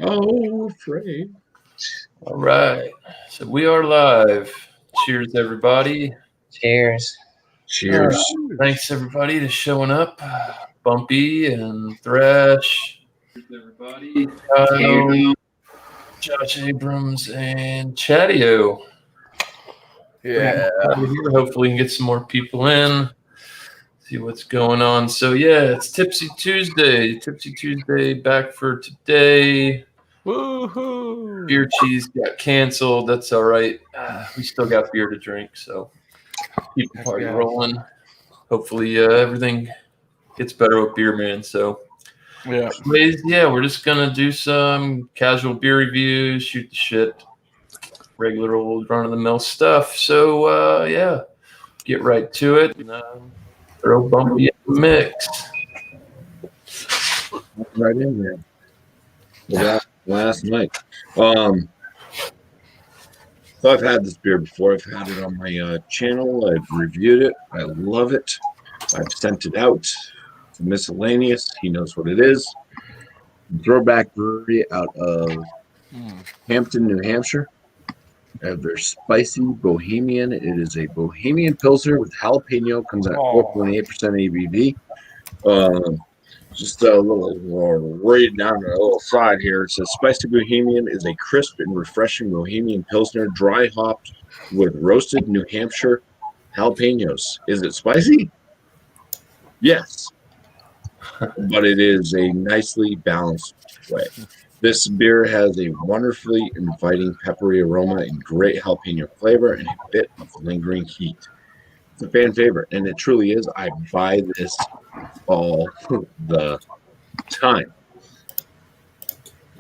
Oh, afraid. All right. So we are live. Cheers, everybody. Cheers. Cheers. Thanks, everybody, to showing up. Bumpy and Thresh. Cheers, everybody. Kyle, Josh Abrams, and Chattio. Yeah. Hopefully, we can get some more people in. See what's going on. So, yeah, it's Tipsy Tuesday. Tipsy Tuesday back for today. Woohoo! Beer cheese got canceled. That's all right. We still got beer to drink, so keep the party rolling. Hopefully, everything gets better with Beer Man. So, Yeah. we're just gonna do some casual beer reviews, shoot the shit, regular old run of the mill stuff. So, get right to it. And, throw Bumpy in the mix. Right in there. Well, last night. So I've had this beer before. I've had it on my channel. I've reviewed it. I love it. I've sent it out to Miscellaneous. He knows what it is. Throwback Brewery out of Hampton, New Hampshire. They're spicy Bohemian. It is a Bohemian Pilsner with jalapeno. Comes at 4.8% ABV. Just a little right down the little side here. It says Spicy Bohemian is a crisp and refreshing Bohemian Pilsner, dry hopped with roasted New Hampshire jalapenos. Is it spicy? Yes. But it is a nicely balanced way. This beer has a wonderfully inviting peppery aroma and great jalapeno flavor and a bit of lingering heat. It's a fan favorite, and it truly is. I buy this all the time.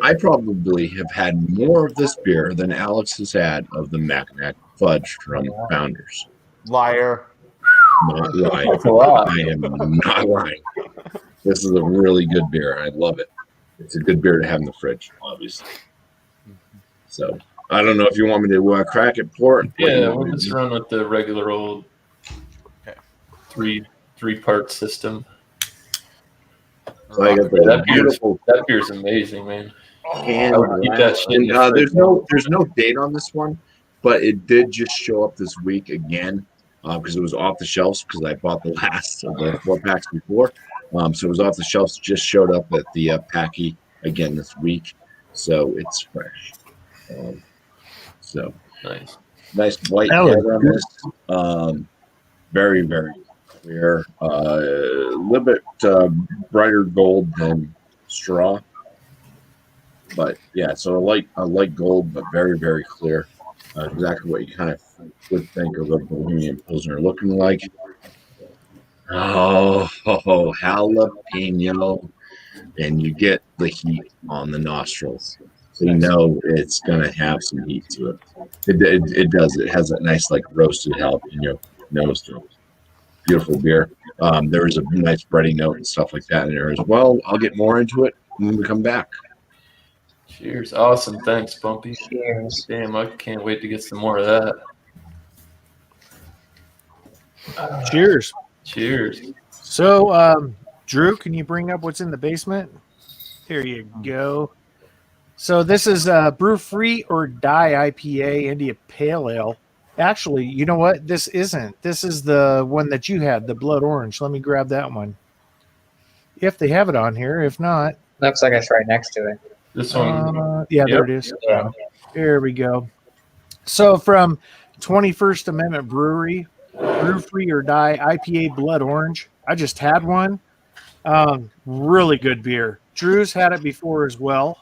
I probably have had more of this beer than Alex has had of the Mackinac Fudge from Founders. Liar. Not lying. I am not lying. This is a really good beer. I love it. It's a good beer to have in the fridge, obviously. So I don't know if you want me to crack it, pour it. Yeah, we'll just run with the regular old three-part system. So I got that beer's amazing, man. There's no date on this one, but it did just show up this week again because it was off the shelves because I bought the last of the 4-packs before. So it was off the shelves, just showed up at the Packy again this week. So it's fresh. So nice white head on this. Very, very clear. A little bit brighter gold than straw. But yeah, so I like gold, but very, very clear. Exactly what you kind of would think of a Bohemian Pilsner looking like. Oh, jalapeno. And you get the heat on the nostrils. So you know it's going to have some heat to it. It does. It has that nice, like, roasted jalapeno nose to it. Beautiful beer. There is a nice bready note and stuff like that in there as well. I'll get more into it when we come back. Cheers. Awesome. Thanks, Bumpy. Cheers. Damn, I can't wait to get some more of that. Cheers. Cheers. So, Drew, can you bring up what's in the basement? Here you go. So this is Brewfree or Die IPA India Pale Ale. Actually, you know what? This isn't. This is the one that you had, the Blood Orange. Let me grab that one. If they have it on here. If not. Looks like it's right next to it. This one. There it is. Yeah. There we go. So from 21st Amendment Brewery, Brewfree or Die IPA Blood Orange. I just had one. Really good beer. Drew's had it before as well.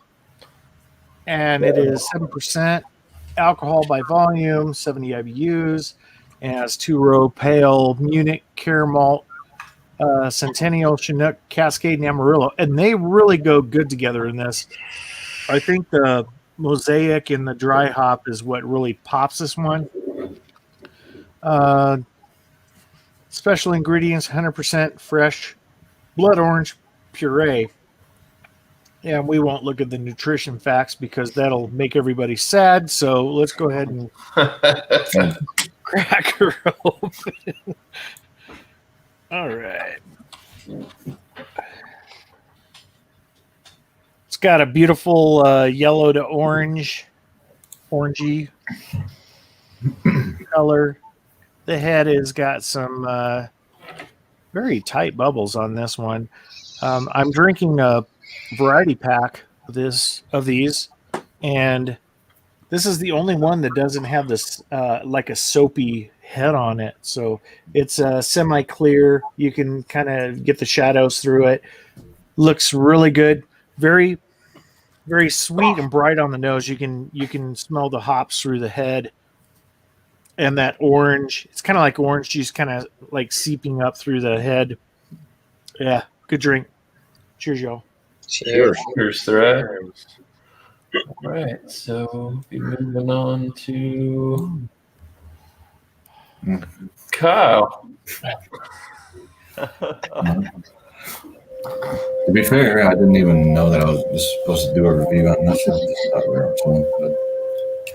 And it is 7% alcohol by volume, 70 IBUs, and has 2-row pale Munich caramel, Centennial, Chinook, Cascade, and Amarillo. And they really go good together in this. I think the mosaic and the dry hop is what really pops this one. Special ingredients, 100% fresh blood orange puree. Yeah, we won't look at the nutrition facts because that'll make everybody sad. So let's go ahead and crack her open. All right. It's got a beautiful yellow to orangey color. The head has got some very tight bubbles on this one. I'm drinking a variety pack of these, and this is the only one that doesn't have this like a soapy head on it. So it's semi-clear. You can kind of get the shadows through it. Looks really good. Very, very sweet and bright on the nose. You can smell the hops through the head. And that orange, it's kind of like orange juice, kind of like seeping up through the head. Yeah, good drink. Cheers, y'all. Cheers. Cheers, Threads. All right, so be moving on to Kyle. To be fair, I didn't even know that I was supposed to do a review on this. I just thought we were on film, but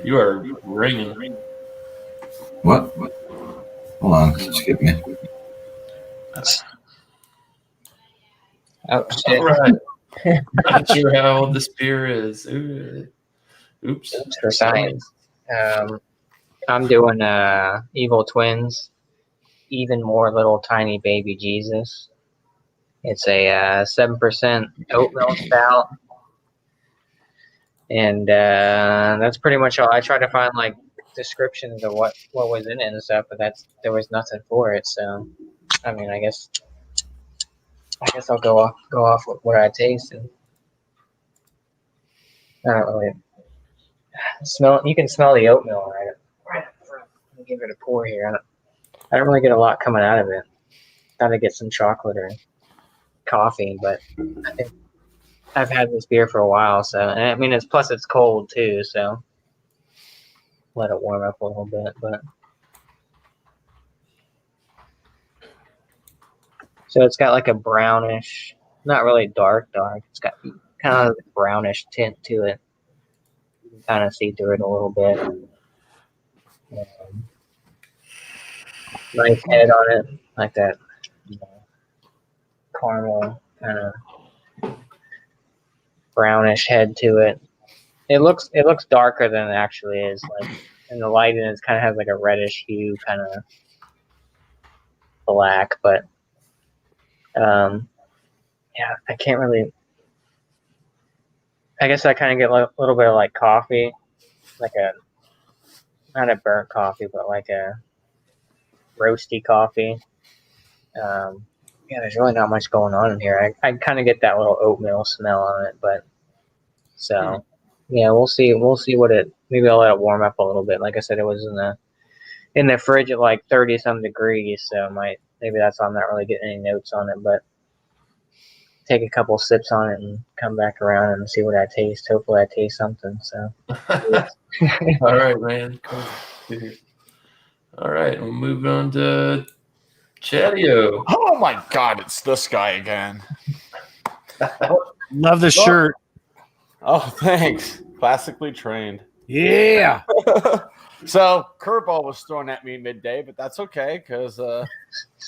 You are ringing. what? Hold on, skip me. Oh, shit. All right. Not sure how old this beer is. Oops. Oops for science. I'm doing Evil Twins, Even More Little Tiny Baby Jesus. It's a 7% oatmeal stout. And that's pretty much all. I tried to find like descriptions of what was in it and stuff, but there was nothing for it. So, I mean, I guess I'll go off with what I tasted. I don't really smell. You can smell the oatmeal right up front. Let me give it a pour here. I don't really get a lot coming out of it. Thought to get some chocolate or coffee, but I think I've had this beer for a while, so and I mean it's cold too, so let it warm up a little bit. But so it's got like a brownish, not really dark. It's got kind of a brownish tint to it. You can kind of see through it a little bit. Nice head on it, like that caramel kind of brownish head to it. It looks darker than it actually is. Like in the lighting, it kind of has like a reddish hue, kind of black. But yeah, I can't really. I guess I kind of get a little bit of like coffee, like not a burnt coffee, but like a roasty coffee. Yeah, there's really not much going on in here. I kind of get that little oatmeal smell on it, but so yeah, we'll see what it. Maybe I'll let it warm up a little bit. Like I said, it was in the fridge at like 30 some degrees, so maybe that's why I'm not really getting any notes on it. But take a couple sips on it and come back around and see what I taste. Hopefully, I taste something. So All right, man. Cool. All right, we'll move on to Chatio. Oh my God, it's this guy again. Love the shirt. Oh, thanks. Classically trained. Yeah. So, curveball was thrown at me midday, but that's okay because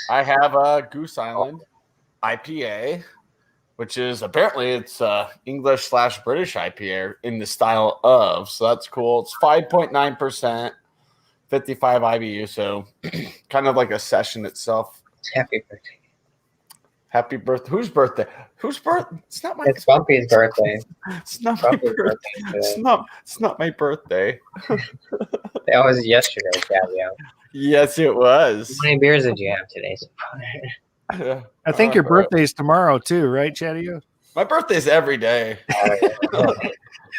I have a Goose Island IPA, which is apparently it's English/British IPA in the style of. So that's cool. It's 5.9%, 55 IBU. So kind of like a session itself. happy birthday! Happy birthday! Whose birthday? Whose birthday? It's not my. It's Bumpy's birthday. It's not my Bumpy's birthday. birthday It's today. not my birthday. That was yesterday, Chavio. Yes, it was. How many beers did you have today? I think your birthday's tomorrow too, right, Chatio? My birthday's every day.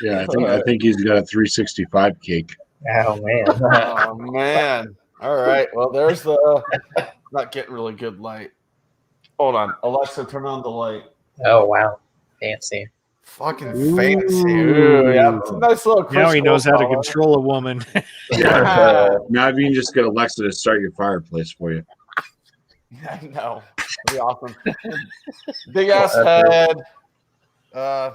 Yeah, I think he's got a 365 cake. Oh man. Oh man! All right. Well, there's the not getting really good light. Hold on, Alexa, turn on the light. Oh wow, fancy. Fucking fancy. Ooh, yeah, it's a nice little. Now he knows how to color. control a woman. Now if you can just get Alexa to start your fireplace for you. I know. That'd be awesome. Big ass head. A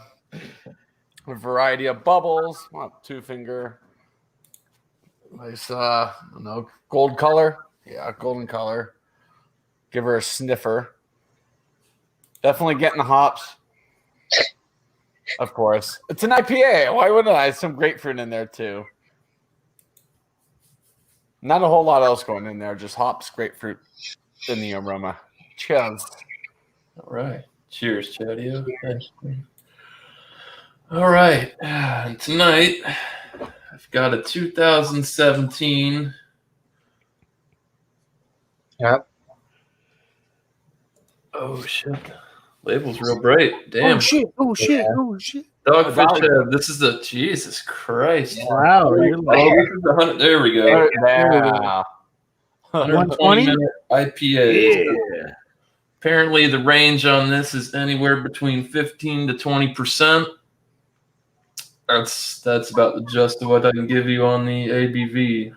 variety of bubbles. What, 2-finger. Nice, I don't know, gold color. Yeah, golden color. Give her a sniffer. Definitely getting the hops. Of course. It's an IPA. Why wouldn't I? Some grapefruit in there too. Not a whole lot else going in there. Just hops, grapefruit in the aroma. Cheers. All right. Cheers, Chadio. Thanks. All right. And tonight, I've got a 2017. Yep. Oh, shit. Label's real bright. Damn. Oh shit! Oh shit! Yeah. Oh shit! Dogfish Head. This is the Jesus Christ. Wow, you're Oh, like this is the 100. There we go. Yeah. 120 minute IPA. yeah. Apparently, the range on this is anywhere between 15 to 20%. That's about the gist of what I can give you on the ABV.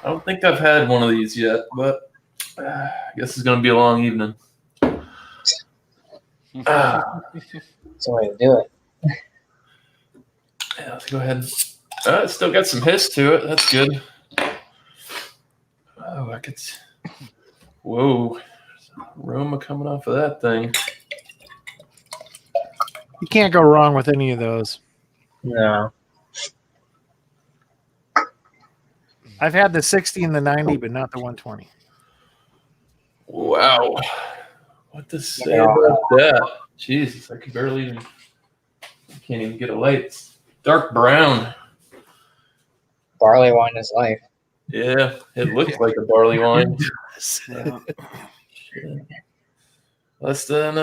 I don't think I've had one of these yet, but I guess it's going to be a long evening. That's the way to do it. Yeah, let's go ahead. It's still got some hiss to it. That's good. Oh, I could. Whoa. There's aroma coming off of that thing. You can't go wrong with any of those. No. I've had the 60 and the 90, but not the 120. Wow. What to say Yeah. about that? Jesus, I can barely even. I can't even get a light. It's dark brown. Barley wine is life. Yeah, it looks like a barley wine. Yeah. Less than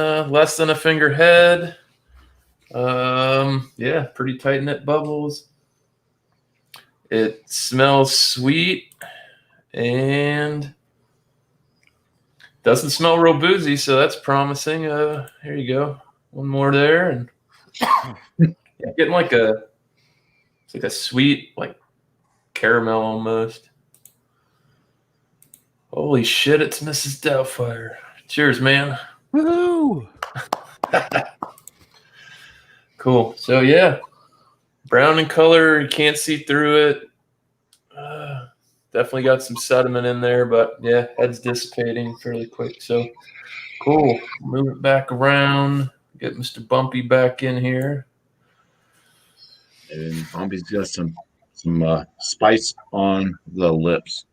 a finger head. Yeah, pretty tight knit bubbles. It smells sweet and doesn't smell real boozy, so that's promising. Here you go. One more there, and yeah, getting it's like a sweet, like caramel almost. Holy shit, it's Mrs. Doubtfire. Cheers, man. Woohoo! Cool. So yeah, brown in color. You can't see through it. Definitely got some sediment in there, but yeah, head's dissipating fairly quick. So cool. Move it back around. Get Mr. Bumpy back in here. And Bumpy's got some spice on the lips.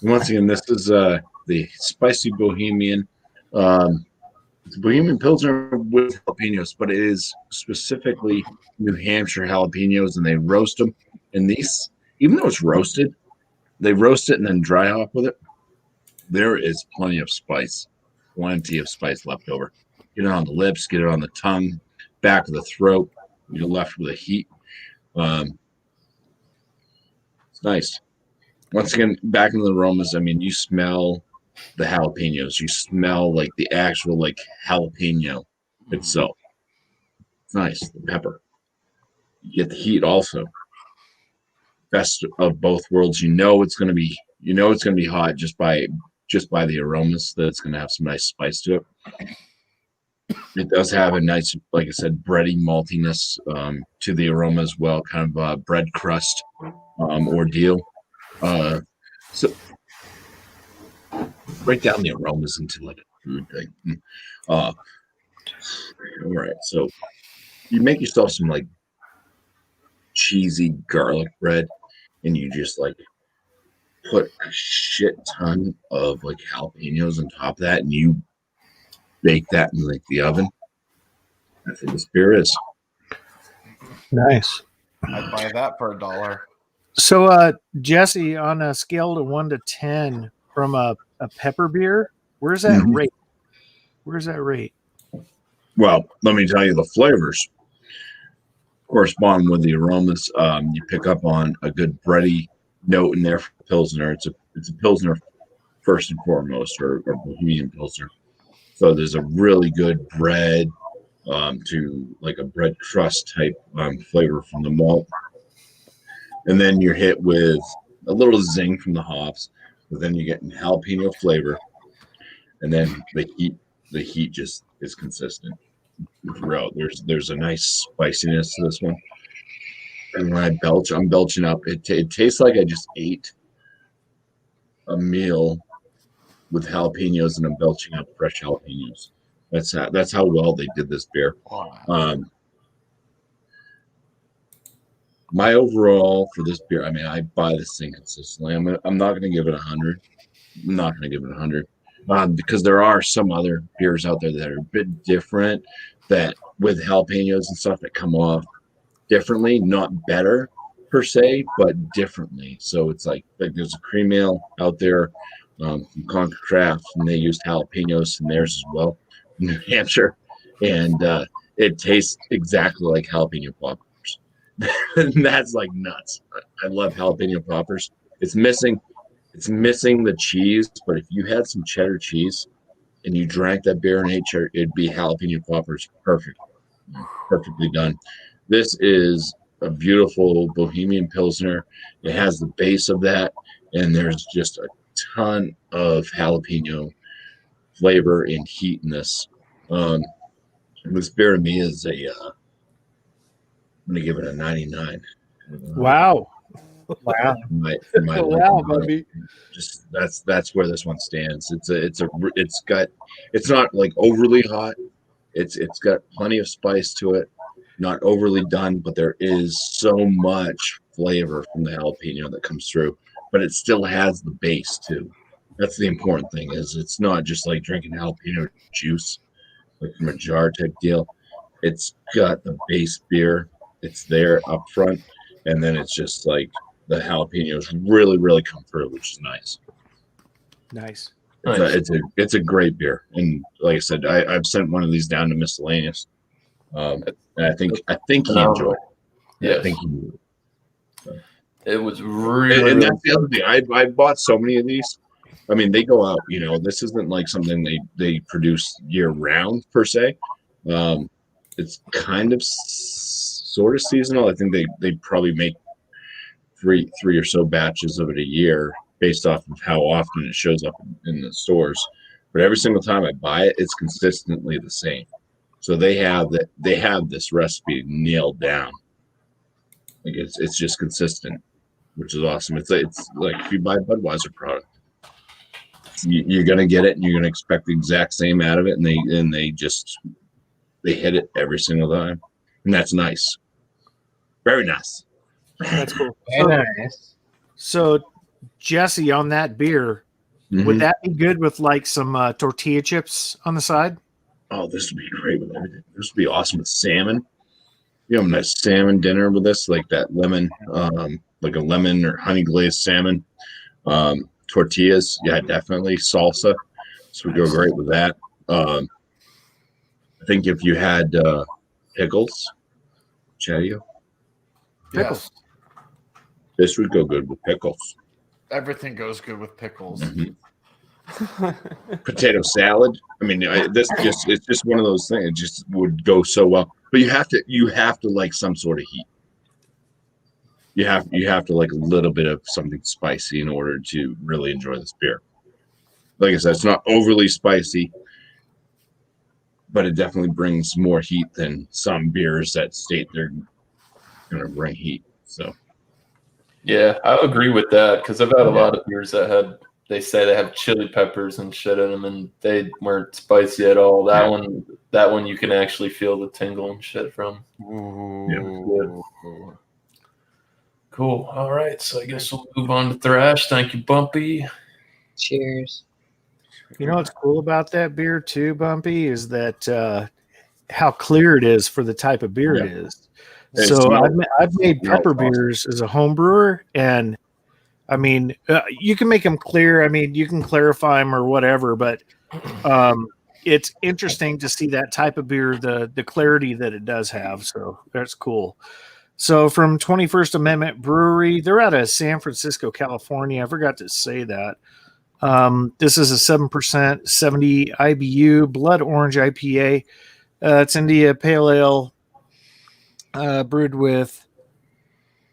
Once again, this is the spicy Bohemian. It's Bohemian Pilsner with jalapenos, but it is specifically New Hampshire jalapenos, and they roast them. And these, even though it's roasted, they roast it and then dry hop with it. There is plenty of spice left over. Get it on the lips, get it on the tongue, back of the throat. You're left with a heat. It's nice. Once again, back into the aromas. I mean, you smell the jalapenos. You smell like the actual like jalapeno itself. It's nice. The pepper. You get the heat also. Best of both worlds. You know it's gonna be hot just by the aromas, that it's gonna have some nice spice to it. It does have a nice, like I said, bready maltiness to the aroma as well, kind of a bread crust ordeal. So break down the aromas into like a food thing. All right, so you make yourself some like cheesy garlic bread, and you just like put a shit ton of like jalapenos on top of that, and you bake that in like the oven. That's what this beer is. Nice. I'd buy that for $1. So, Jesse, on a scale of 1 to 10 from a pepper beer, where's that rate? Where's that rate? Well, let me tell you, the flavors correspond with the aromas. You pick up on a good bready note in there for Pilsner. It's a Pilsner first and foremost, or Bohemian Pilsner. So there's a really good bread to like a bread crust type flavor from the malt. And then you're hit with a little zing from the hops, but then you get jalapeno flavor. And then the heat just is consistent throughout. There's a nice spiciness to this one. And when I belch, I'm belching up. It tastes like I just ate a meal with jalapenos, and I'm belching up fresh jalapenos. That's how well they did this beer. Wow. My overall for this beer, I mean, I buy this thing consistently. I'm not going to give it 100. I'm not going to give it 100 because there are some other beers out there that are a bit different that with jalapenos and stuff that come off differently, not better per se, but differently. So it's like there's a cream ale out there from Concord Craft, and they used jalapenos in theirs as well, in New Hampshire, and it tastes exactly like jalapeno poppers. And that's like nuts. I love jalapeno poppers. It's missing the cheese, but if you had some cheddar cheese and you drank that beer and ate cheddar, it'd be jalapeno poppers. Perfectly done. This is a beautiful Bohemian Pilsner. It has the base of that, and there's just a ton of jalapeno flavor and heat in this. This beer to me is I'm going to give it a 99. Wow. Wow. Wow, baby. Just that's where this one stands. It's not like overly hot. It's got plenty of spice to it. Not overly done, but there is so much flavor from the jalapeno that comes through. But it still has the base too. That's the important thing. Is it's not just like drinking jalapeno juice, like from a jar type deal. It's got the base beer. It's there up front, and then it's just like the jalapenos really, really come through, which is nice. Nice. It's a great beer, and like I said, I've sent one of these down to Miscellaneous, and I think he enjoyed it. Yeah, I think he did. It was really. And that's the other thing. I bought so many of these. I mean, they go out. You know, this isn't like something they produce year round per se. It's kind of sort of seasonal. I think they probably make three or so batches of it a year based off of how often it shows up in the stores. But every single time I buy it, it's consistently the same. So they have this recipe nailed down. Like it's just consistent, which is awesome. It's like if you buy a Budweiser product, you're gonna get it and you're gonna expect the exact same out of it, and they hit it every single time, and that's nice. Very nice. That's cool. Very nice. So, Jesse, on that beer, would that be good with like some tortilla chips on the side? Oh, this would be great with everything. This would be awesome with salmon. You have a nice salmon dinner with this, like that lemon, like a lemon or honey glazed salmon. Tortillas, yeah, definitely. Salsa, this would go great with that. I think if you had pickles, Chadio, Yes. this would go good with pickles. Everything goes good with pickles. Potato salad. I mean, it's just one of those things. It just would go so well. But you have to like some sort of heat. You have to like a little bit of something spicy in order to really enjoy this beer. Like I said, it's not overly spicy, but it definitely brings more heat than some beers that state they're going to bring heat. So, yeah, I agree with that because I've had a lot of beers that they say they have chili peppers and shit in them, and they weren't spicy at all. That one you can actually feel the tingle and shit from. Ooh. Cool. All right, so I guess we'll move on to Thrash. Thank you, Bumpy. Cheers. You know what's cool about that beer too, Bumpy, is that how clear it is for the type of beer it is. So I've made pepper beers as a home brewer, and I mean, you can make them clear. I mean, you can clarify them or whatever, but it's interesting to see that type of beer, the clarity that it does have. So that's cool. So from 21st Amendment Brewery, they're out of San Francisco, California. I forgot to say that. This is a 7%, 70 IBU Blood Orange IPA. It's India Pale Ale, brewed with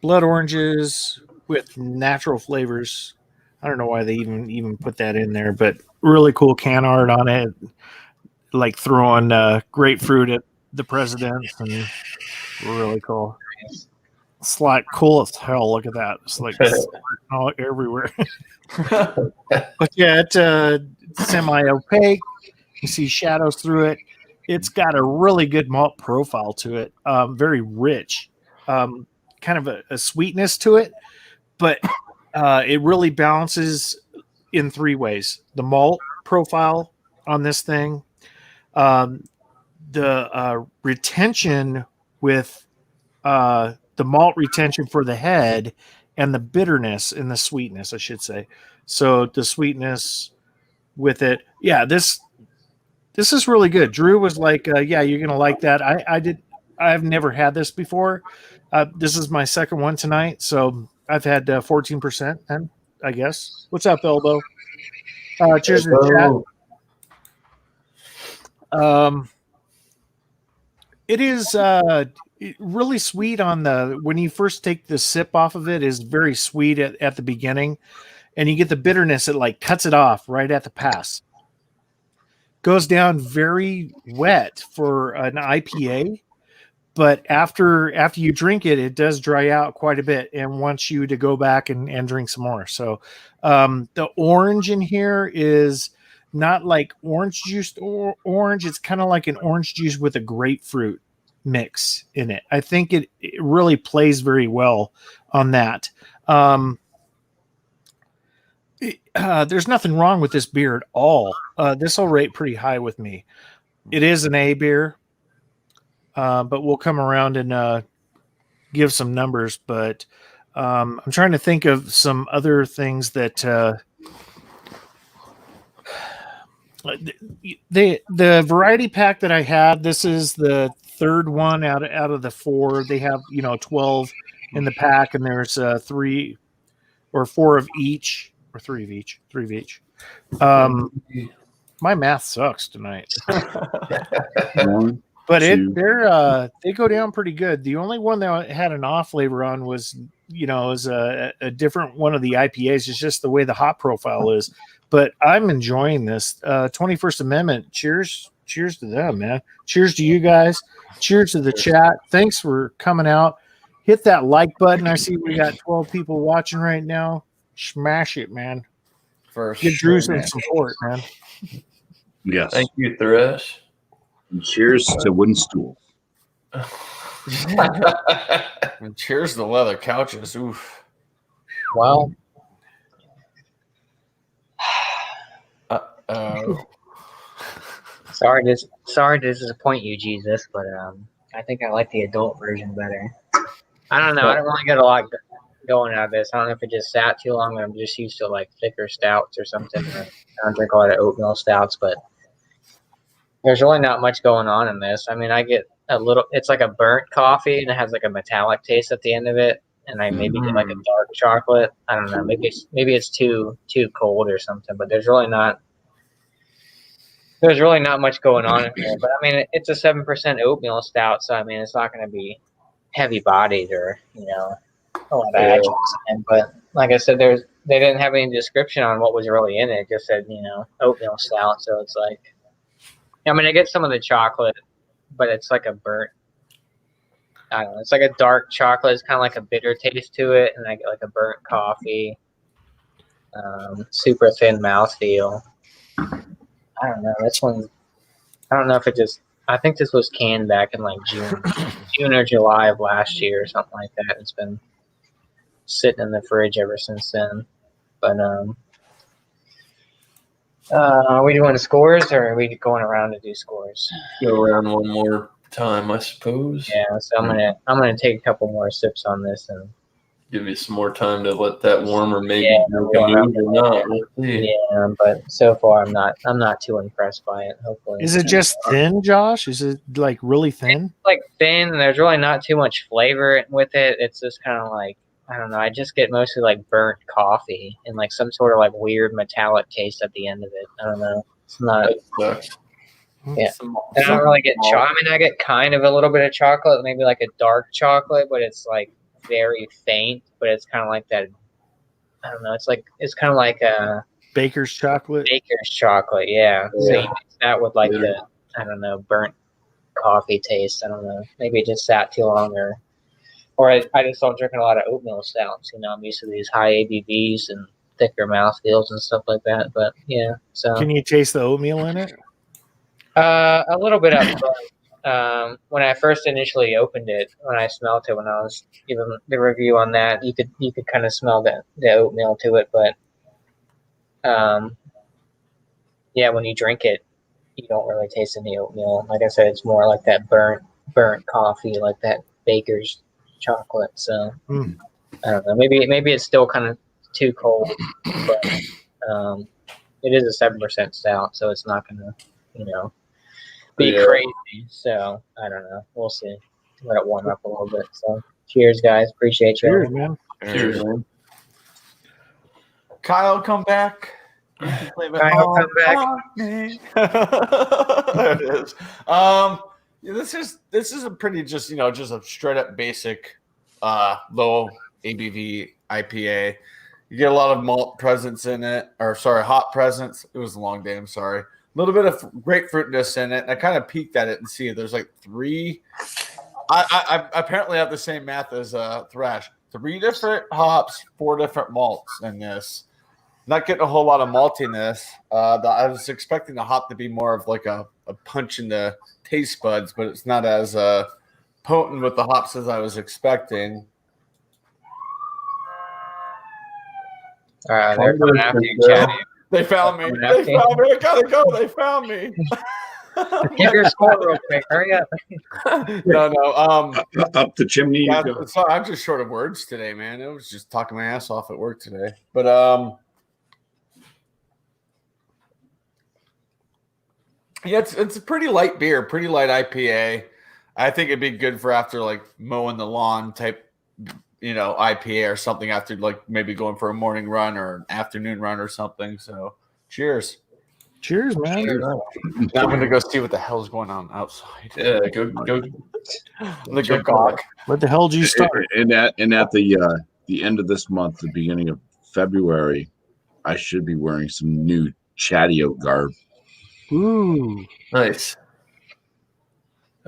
blood oranges with natural flavors. I don't know why they even put that in there, but really cool can art on it, like throwing grapefruit at the president, and really cool. It's like cool as hell. Look at that. It's like all everywhere. But yeah, it's semi-opaque. You see shadows through it. It's got a really good malt profile to it. Very rich. kind of a sweetness to it, but it really balances in 3 ways. The malt profile on this thing, the retention with the malt retention for the head, and the bitterness and the sweetness, I should say. So the sweetness with it, yeah, this is really good. Drew was like, yeah, you're gonna like that. I've never had this before. This is my second one tonight, so I've had 14%. And I guess, what's up, Elbow? Cheers to the chat. It is really sweet on the when you first take the sip off of it. Is very sweet at the beginning, and you get the bitterness. It like cuts it off right at the pass. Goes down very wet for an IPA, but after you drink it, it does dry out quite a bit and wants you to go back and drink some more. So the orange in here is not like orange juice or orange. It's kind of like an orange juice with a grapefruit mix in it. I think it really plays very well on that. There's nothing wrong with this beer at all. This will rate pretty high with me. It is an A beer, but we'll come around and give some numbers. But I'm trying to think of some other things that the variety pack that I had. This is the third one out of the 4. They have 12 in the pack, and there's 3 or 4 of each. Or 3 of each. 3 of each. My math sucks tonight. But they go down pretty good. The only one that had an off flavor on was a different one of the IPAs. It's just the way the hop profile is. But I'm enjoying this. 21st Amendment. Cheers to them, man. Cheers to you guys. Cheers to the chat. Thanks for coming out. Hit that like button. I see we got 12 people watching right now. Smash it, man. Give Drew some support, man. Yes. Thank you, Thresh. And cheers to wooden stool. And cheers to leather couches. Oof. Well, sorry to disappoint you, Jesus, but I think I like the adult version better. I don't know. I don't really get a lot going out of this. I don't know if it just sat too long, or I'm just used to like thicker stouts or something. I don't drink a lot of oatmeal stouts, but there's really not much going on in this. I mean, I get a little. It's like a burnt coffee, and it has like a metallic taste at the end of it. And I maybe get like a dark chocolate. I don't know. Maybe it's too cold or something. But there's really not much going on in here. But I mean, it's a 7% oatmeal stout, so I mean, it's not going to be heavy bodied or a lot of adjuncts in it. But like I said, they didn't have any description on what was really in it. It just said oatmeal stout. So it's like, I mean, I get some of the chocolate, but it's like a burnt. I don't know. It's like a dark chocolate. It's kind of like a bitter taste to it, and I get like a burnt coffee. Super thin mouthfeel. I don't know. This one, I don't know if it just. I think this was canned back in like June or July of last year or something like that. It's been sitting in the fridge ever since then. But are we doing scores, or are we going around to do scores? Go around one more time, I suppose. Yeah, so I'm gonna take a couple more sips on this and give you some more time to let that warm, or maybe make a move or not. We'll see. Yeah, but so far I'm not too impressed by it. Hopefully, is it just thin, Josh? Is it like really thin? It's like thin. There's really not too much flavor with it. It's just kind of like, I don't know. I just get mostly like burnt coffee and like some sort of like weird metallic taste at the end of it. I don't know. It's not. Yeah, and I don't really get chocolate. I mean, I get kind of a little bit of chocolate, maybe like a dark chocolate, but it's like very faint. But it's kind of like that. I don't know. It's kind of like a baker's chocolate. Baker's chocolate, yeah. So you mix that with like the, I don't know, burnt coffee taste. I don't know. Maybe it just sat too long, or I just don't drink a lot of oatmeal stouts. I'm used to these high ABVs and thicker mouthfeels and stuff like that. But yeah, so can you taste the oatmeal in it? A little bit up front. when I first initially opened it, when I smelled it, when I was giving the review on that, you could kind of smell the oatmeal to it, but yeah, when you drink it, you don't really taste any oatmeal. Like I said, it's more like that burnt coffee, like that baker's chocolate. So I don't know. Maybe it's still kind of too cold, but it is a 7% stout, so it's not gonna, be crazy. So I don't know. We'll see. Let it warm up a little bit. So cheers, guys. Appreciate you. Cheers, man. Cheers, man. Kyle, come back. Kyle, come back. There it is. This is a pretty just a straight up basic low ABV IPA. You get a lot of malt presence in it, hop presence. It was a long day. I'm sorry. A little bit of grapefruitness in it. And I kind of peeked at it and see there's like 3. I apparently have the same math as Thrash. 3 different hops, 4 different malts in this. Not getting a whole lot of maltiness. I was expecting the hop to be more of like a punch in the taste buds, but it's not as potent with the hops as I was expecting. They're coming after you, Chad. They found me. They found me. I gotta go. They found me. Give your score real quick. Hurry up. No. Up the chimney. Yeah, so I'm just short of words today, man. I was just talking my ass off at work today. But yeah, it's a pretty light beer, pretty light IPA. I think it'd be good for after like mowing the lawn type, IPA or something after like maybe going for a morning run or an afternoon run or something. So cheers. Cheers, man. Cheers. Now I'm gonna go see what the hell's going on outside. Yeah, go. Let's go gawk. What the hell did you start? And at the end of this month, the beginning of February, I should be wearing some new Chatty-O garb. Ooh. Nice.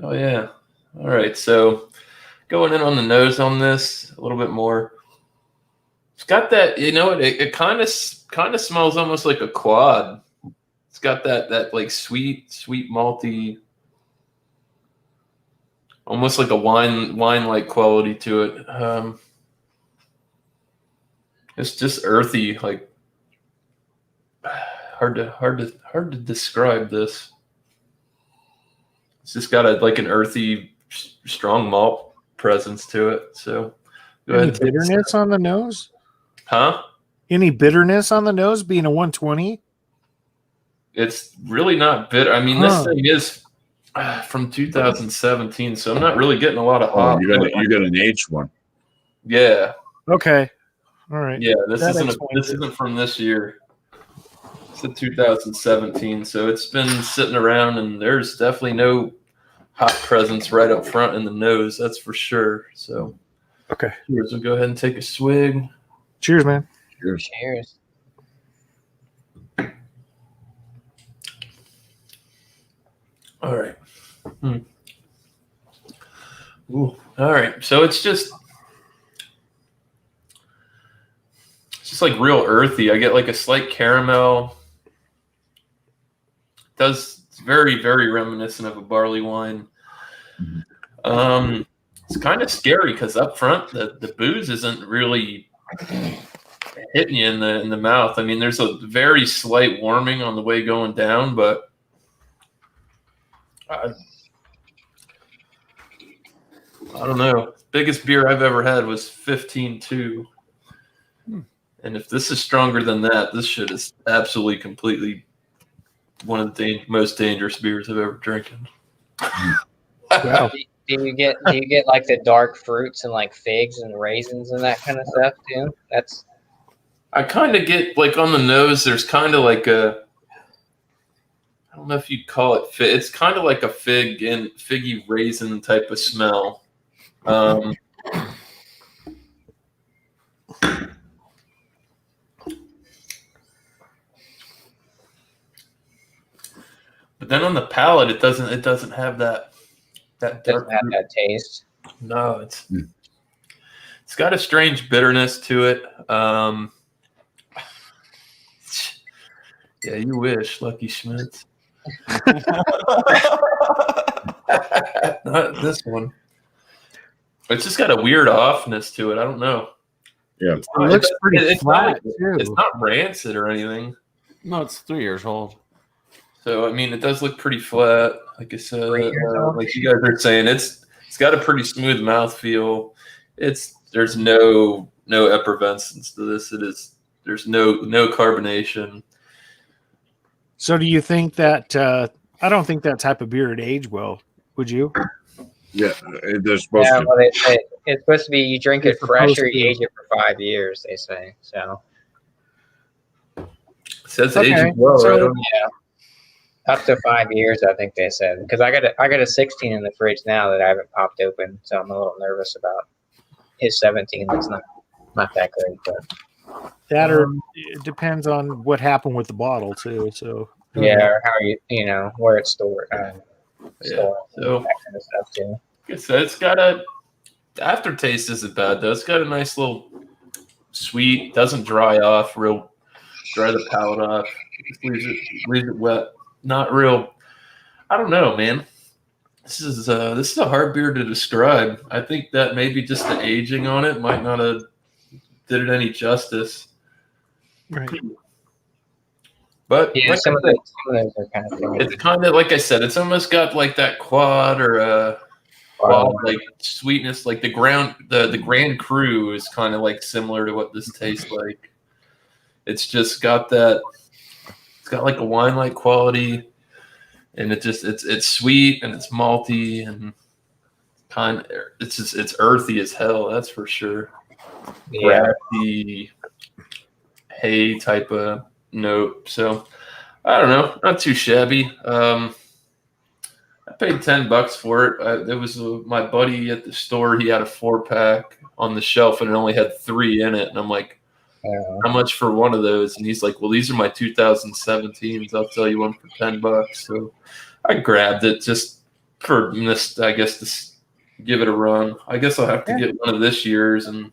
Oh, yeah. All right. So going in on the nose on this a little bit more. It's got that, it kind of smells almost like a quad. It's got that like sweet malty, almost like a wine-like quality to it. It's just earthy, like hard to describe this. It's just got an earthy, strong malt presence to it. So go Any ahead. bitterness on the nose? Huh? Any bitterness on the nose being a 120? It's really not bitter. I mean, this thing is from 2017, so I'm not really getting a lot of hop. You got an aged one. Yeah. Okay. All right. Yeah, this That isn't from this year. It's a 2017, so it's been sitting around, and there's definitely no hop presence right up front in the nose. That's for sure. So, okay. Cheers. We'll go ahead and take a swig. Cheers, man. Cheers. Cheers. All right. Ooh. All right. So it's just like real earthy. I get like a slight caramel. It's very, very reminiscent of a barley wine. It's kind of scary because up front the booze isn't really hitting you in the mouth. I mean, there's a very slight warming on the way going down, but I don't know. Biggest beer I've ever had was 15.2. And if this is stronger than that, this shit is absolutely, completely one of the most dangerous beers I've ever drinking. Wow. Do you get like the dark fruits and like figs and raisins and that kind of stuff too? I kind of get like on the nose. There's kind of like I don't know if you'd call it fig. It's kind of like a fig and figgy raisin type of smell. But then on the palate, it doesn't have that dark Doesn't have that taste. No, it's got a strange bitterness to it. Yeah, you wish, Lucky Schmitz. not this one. It's just got a weird offness to it. I don't know. Yeah. It's It looks pretty it's flat, not, too. It's not rancid or anything. No, it's 3 years old. So I mean, it does look pretty flat. Like I said, 3 years old? like you guys are saying, it's got a pretty smooth mouthfeel. There's no effervescence to this. There's no carbonation. So do you think that I don't think that type of beer would age well, would you? Yeah, they're supposed Yeah, to. well, it's supposed to be you drink it It's fresh supposed or you to. age it for 5 years. They say so. It says Okay, aging well, so- right? On- Up to 5 years, I think they said. Because I got a 16 in the fridge now that I haven't popped open, so I'm a little nervous about his 17. That's not that great, but That or it depends on what happened with the bottle too. So yeah, or how you know where it's stored, stored, So that kind of stuff too. like I said, it's got a aftertaste isn't bad though. It's got a nice little sweet, doesn't dry off, dry the palate off. Just leaves it wet. Not real. I don't know, man. This is a hard beer to describe. I think that maybe just the aging on it might not have did it any justice. right. But Yeah, like some I of said, those are kind of similar. it's kind of like I said, it's almost got like that quad or quad like sweetness, like the Grand Cru is kind of like similar to what this tastes like. It's just got that. It's got like a wine-like quality, and it's sweet and it's malty and it's earthy as hell. That's for sure. Yeah, Grassy, hay type of note. So I don't know, not too shabby. I paid $10 for it. It was my buddy at the store. He had a 4-pack on the shelf, and it only had 3 in it. And I'm like, how much for one of those? And he's like, well, these are my 2017s. I'll tell you one for $10. So I grabbed it just for this, I guess, to give it a run. I guess I'll have to get one of this year's and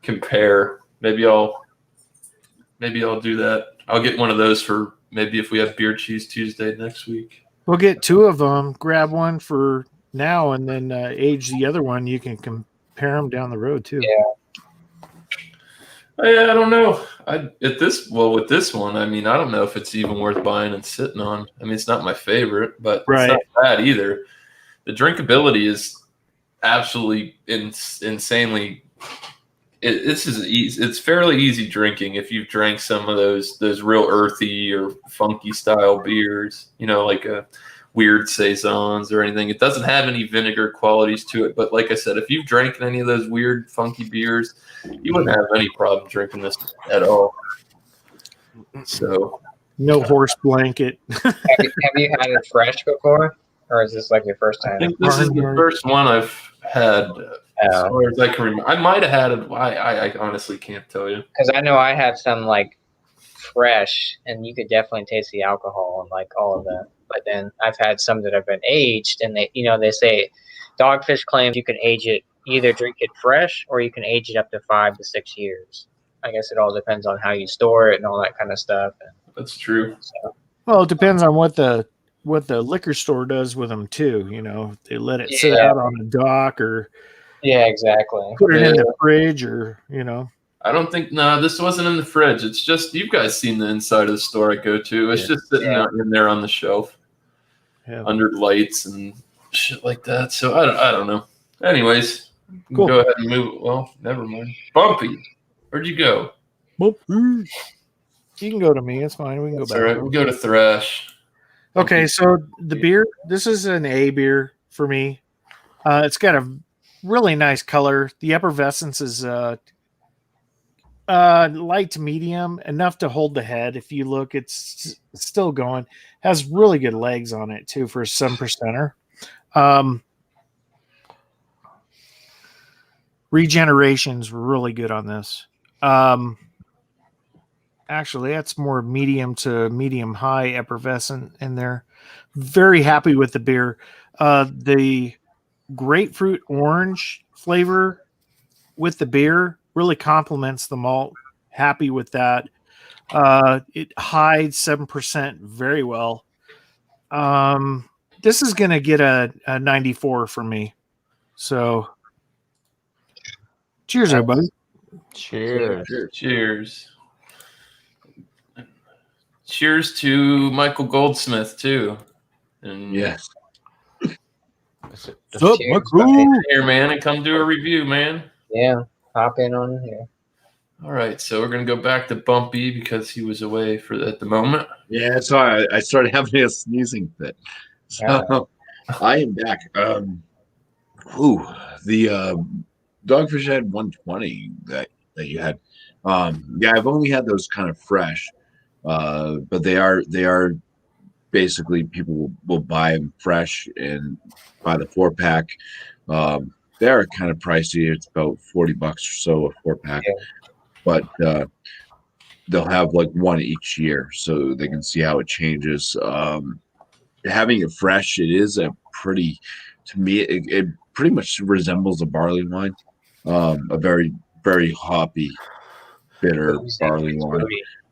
compare. Maybe I'll do that. I'll get one of those for maybe if we have Beer Cheese Tuesday next week. We'll get 2 of them. Grab one for now, and then age the other one. You can compare them down the road too. Yeah. I don't know. With this one, I mean, I don't know if it's even worth buying and sitting on. I mean, it's not my favorite, but Right. it's not bad either. The drinkability is absolutely insanely. This is easy. It's fairly easy drinking if you've drank some of those real earthy or funky style beers. You know, like a weird saisons or anything. It doesn't have any vinegar qualities to it, but like I said, if you've drank any of those weird funky beers, you wouldn't have any problem drinking this at all. So No horse blanket. Have you had it fresh before, or is this like your first I time? think this is the first one I've had. As Oh. far as I can remember, I might have had it. I honestly can't tell you. Because I know I had some like fresh, and you could definitely taste the alcohol and like all of that. But then I've had some that have been aged, and they say Dogfish claims you can age it, either drink it fresh or you can age it up to 5 to 6 years. I guess it all depends on how you store it and all that kind of stuff. That's true. So, Well, it depends on what the liquor store does with them too. You know, if they let it sit Yeah. out on a dock or yeah, exactly. put it in Yeah. the fridge, or I don't think this wasn't in the fridge. It's just you've guys seen the inside of the store I go to. It's just sitting out in there on the shelf Yeah. under lights and shit like that. So I don't know. Anyways, Cool. Go ahead and move. Well, never mind. Bumpy, where'd you go? You can go to me. It's fine. We can go That's back. all right. We go to Thrash. Okay, so the beer, this is an A beer for me. It's got a really nice color. The effervescence is light to medium, enough to hold the head. If you look, it's still going. Has really good legs on it too for some percenter. Regeneration's really good on this. Actually, that's more medium to medium high effervescent in there. Very happy with the beer. The grapefruit orange flavor with the beer really complements the malt. Happy with that. It hides 7% very well. this is gonna get a 94 from me. So, cheers, everybody. Cheers. Cheers. Cheers to Michael Goldsmith too. And Yes. Sup, Cheers, Michael? here, man, and come do a review, man. Yeah, hop in on here. All right, so we're gonna go back to Bumpy because he was away at the moment. Yeah, so I started having a sneezing fit. So I am back. The Dogfish Head 120 that you had. Yeah, I've only had those kind of fresh, but they are basically people will buy them fresh and buy the 4-pack. They are kind of pricey. It's about $40 or so a 4-pack, but they'll have like one each year, so they can see how it changes. Having it fresh, it is a pretty, to me, it pretty much resembles a barley wine, a very, very hoppy, bitter barley wine.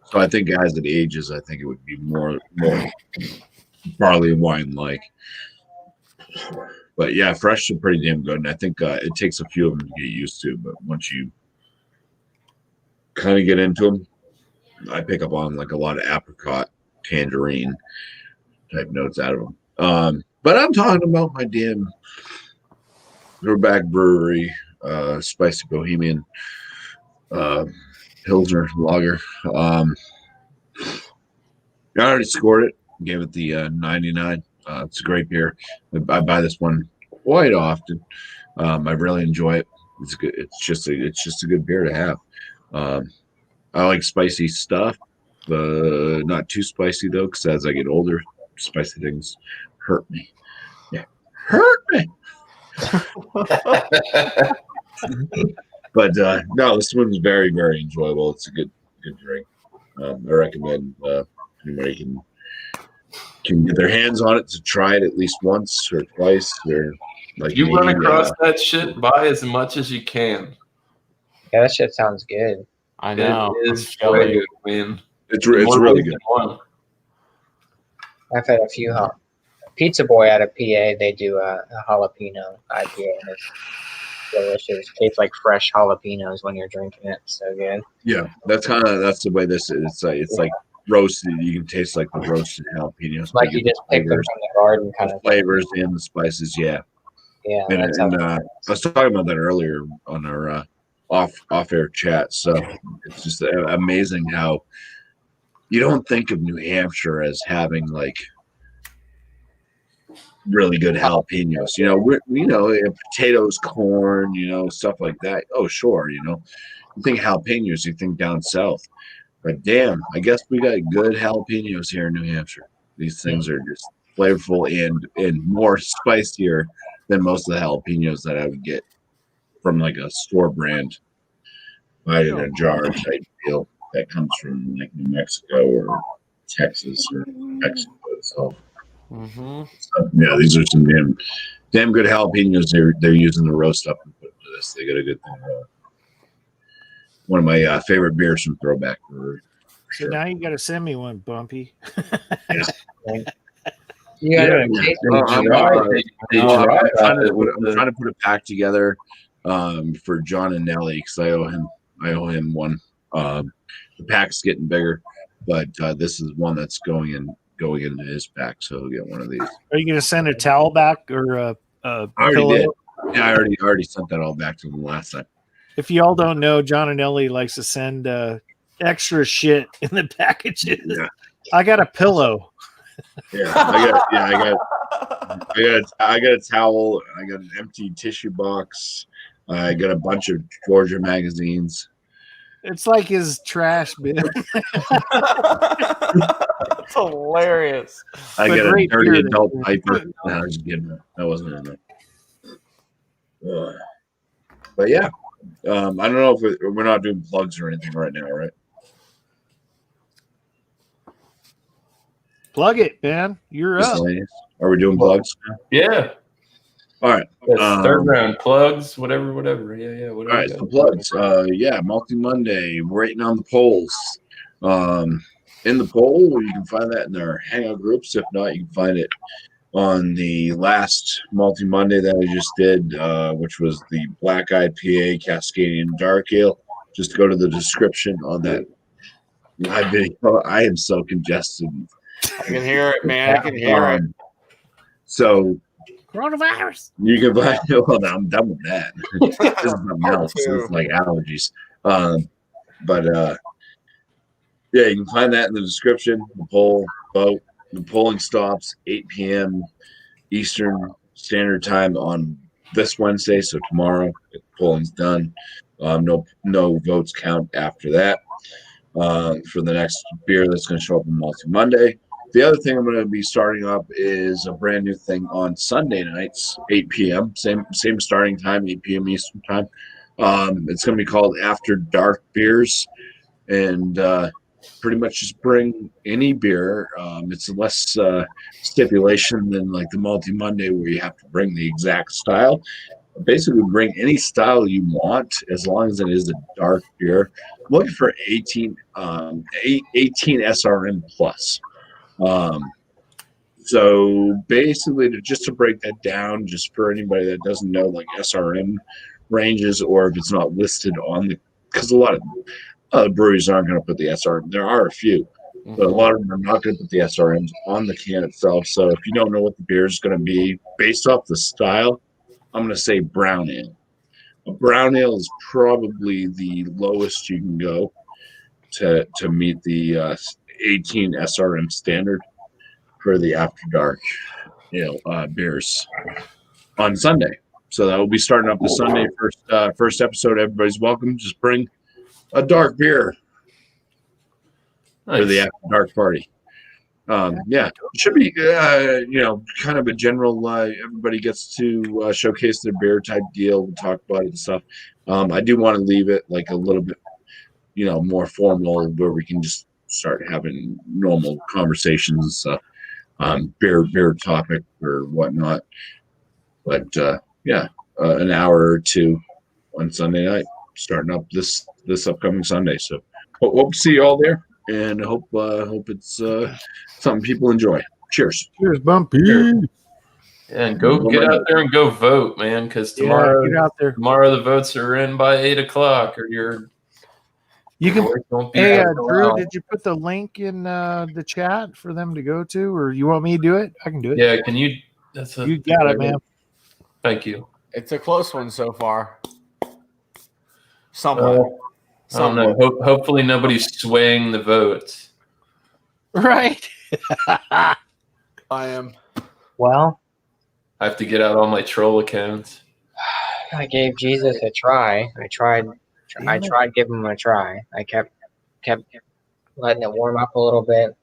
So I think as it ages, I think it would be more barley wine like. But yeah, fresh is pretty damn good, and I think it takes a few of them to get used to. But once you kind of get into them, I pick up on like a lot of apricot, tangerine type notes out of them. But I'm talking about my damn Throwback Brewery, spicy Bohemian Pilsner lager. I already scored it, gave it the 99. It's a great beer. I buy this one quite often. I really enjoy it. It's good. It's just a good beer to have. I like spicy stuff, not too spicy though, because as I get older, spicy things hurt me. Yeah, hurt me. But no, this one's very, very enjoyable. It's a good drink. I recommend anybody can get their hands on it to try it at least once or twice, or like If you run across that shit, buy as much as you can. Yeah, that shit sounds good. I know. It is way good, man. It's really good. I've had a few. Pizza Boy out of PA, they do a jalapeno IPA, and it's delicious. Tastes like fresh jalapenos when you're drinking it. So good. Yeah, that's the way this is. It's like roasted. You can taste like the roasted jalapenos. Like you just picked them from the garden, kind of flavors and the spices. Yeah. Yeah. And I was talking about that earlier on our off-air chat. So it's just amazing how you don't think of New Hampshire as having like really good jalapenos. Potatoes, corn, stuff like that. Oh, sure. You think jalapenos, you think down south. But damn, I guess we got good jalapenos here in New Hampshire. These things are just flavorful and more spicier than most of the jalapenos that I would get from like a store brand, buy in a jar type deal that comes from like New Mexico or Texas or Mexico. So, yeah, these are some damn good jalapenos. They're using to roast up and put into this. They got a good thing. One of my favorite beers from Throwback Brewery. So now you got to send me one, Bumpy. I'm trying to put a pack together for John and Nelly because I owe him one. The pack's getting bigger, but this is one that's going into his pack, so he'll get one of these. Are you going to send a towel back or a I already pillow? did. Yeah, I already sent that all back to them last time. If y'all don't know, John and Ellie likes to send extra shit in the packages. Yeah. I got a pillow. Yeah, I got a towel. I got an empty tissue box. I got a bunch of Georgia magazines. It's like his trash bin. That's hilarious. I But got a great dirty beer, adult though. diaper. No, I was just kidding. That wasn't in there. But yeah, I don't know if we're not doing plugs or anything right now, right? Plug it, man. You're up. Are we doing plugs? Yeah. All right. Third round plugs, whatever. Yeah. Whatever. All right, so plugs. Multi Monday, rating on the polls. In the poll, you can find that in our Hangout groups. If not, you can find it on the last Multi Monday that I just did, which was the Black IPA Cascadian Dark Ale. Just go to the description on that live video. I am so congested. I can hear it, man. I can hear it. So Coronavirus. you can find well, I'm done with that. This is my mouth, so it's like allergies. But yeah, you can find that in the description. The poll vote. The polling stops 8 p.m. Eastern Standard Time on this Wednesday, so tomorrow. The polling's done. No votes count after that for the next beer that's going to show up on Multi Monday. The other thing I'm going to be starting up is a brand new thing on Sunday nights, 8 p.m. Same starting time, 8 p.m. Eastern Time. It's going to be called After Dark Beers, and pretty much just bring any beer. It's less stipulation than like the Multi Monday where you have to bring the exact style. Basically, bring any style you want as long as it is a dark beer. I'm looking for 18 SRM plus. So basically, to break that down, just for anybody that doesn't know, like SRM ranges, or if it's not listed on the, because a lot of breweries aren't going to put the SRM. There are a few, but a lot of them are not going to put the SRMs on the can itself. So if you don't know what the beer is going to be based off the style, I'm going to say brown ale. A brown ale is probably the lowest you can go to meet the 18 SRM standard for the After Dark beers on Sunday. So that will be starting up this Sunday. First episode. Everybody's welcome. Just bring a dark beer for the After Dark party. Yeah, it should be kind of a general. Everybody gets to showcase their beer type deal. We'll talk about it and stuff. I do want to leave it like a little bit, more formal, where we can just start having normal conversations and stuff. Beer topic or whatnot. But an hour or two on Sunday night, starting up this upcoming Sunday. So hope to see you all there, and hope it's something people enjoy. Cheers. Cheers, Bumpy. Yeah, and get out there and go vote, man, because tomorrow, get out there. Tomorrow the votes are in by 8:00, or you can. Won't be Hey, out for a Drew, while. did you put the link in the chat for them to go to, or you want me to do it? I can do it. Yeah, can you? You got it, man. Thank you. It's a close one so far. I Somewhat. don't know. Hopefully nobody's swaying the votes. Right. I am. Well, I have to get out all my troll accounts. I gave Jesus a try. I tried giving him a try. I kept letting it warm up a little bit.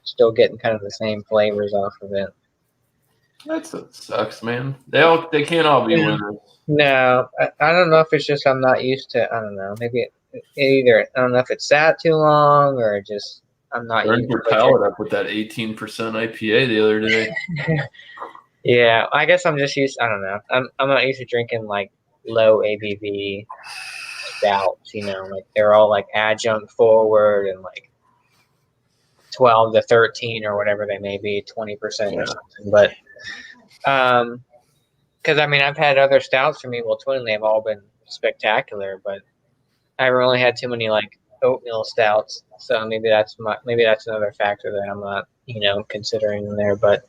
Still getting kind of the same flavors off of it. That sucks, man. They can't all be winners. No, I don't know if it's just I'm not used to. I don't know. Maybe either I don't know if it sat too long or just I'm not Burned used your to palate up with that 18% IPA the other day. Yeah, I guess I'm just used. I don't know. I'm not used to drinking like low ABV stouts. Like they're all like adjunct forward and like 12 to 13 or whatever they may be, 20% or something. But because I've had other stouts from Evil Twin, they've all been spectacular, but I haven't really had too many like oatmeal stouts. So maybe that's another factor that I'm not considering in there. But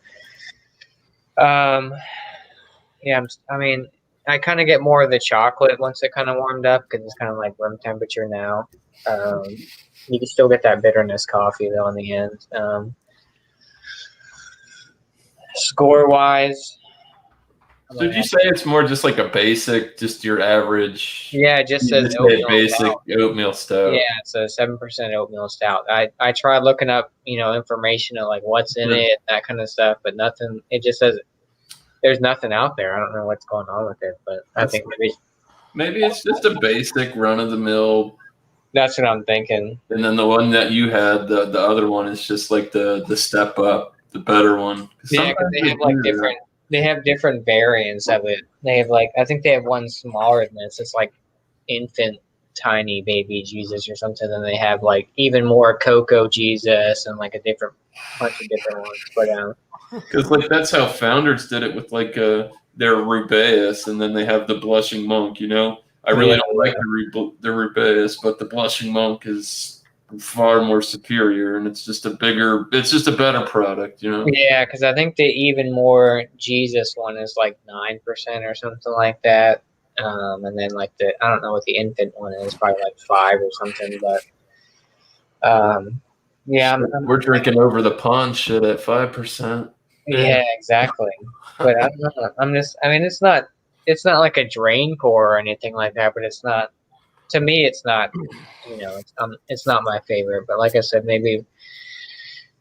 I kind of get more of the chocolate once it kind of warmed up because it's kind of like room temperature now. You can still get that bitterness coffee though in the end. Score wise, So did you say it's more just like a basic, just your average? Yeah, it just says just oatmeal basic stout. oatmeal stout. Yeah, it's a 7% oatmeal stout. I tried looking up, information of like what's in it, that kind of stuff, but nothing. It just says there's nothing out there. I don't know what's going on with it, but I think maybe it's just a basic run of the mill. That's what I'm thinking. And then the one that you had, the other one is just like the step up, the better one. Yeah, because they have like different. They have different variants of it. They have like I think they have one smaller than this. It's like infant tiny baby Jesus or something. And they have like even more cocoa Jesus and like a bunch of different ones. But Because like that's how Founders did it with like their Rubaeus, and then they have the Blushing Monk. You know, I really don't like the Rubaeus, but the Blushing Monk is far more superior, and it's just a better product. You know. Yeah, because I think the even more Jesus one is like 9% or something like that. And then like I don't know what the infant one is, probably like 5 or something. But yeah, we're drinking over the pond shit at 5%. Yeah, exactly. But I don't know. I mean, it's not like a drain pour or anything like that. But it's not. To me, it's not. It's not my favorite. But like I said, maybe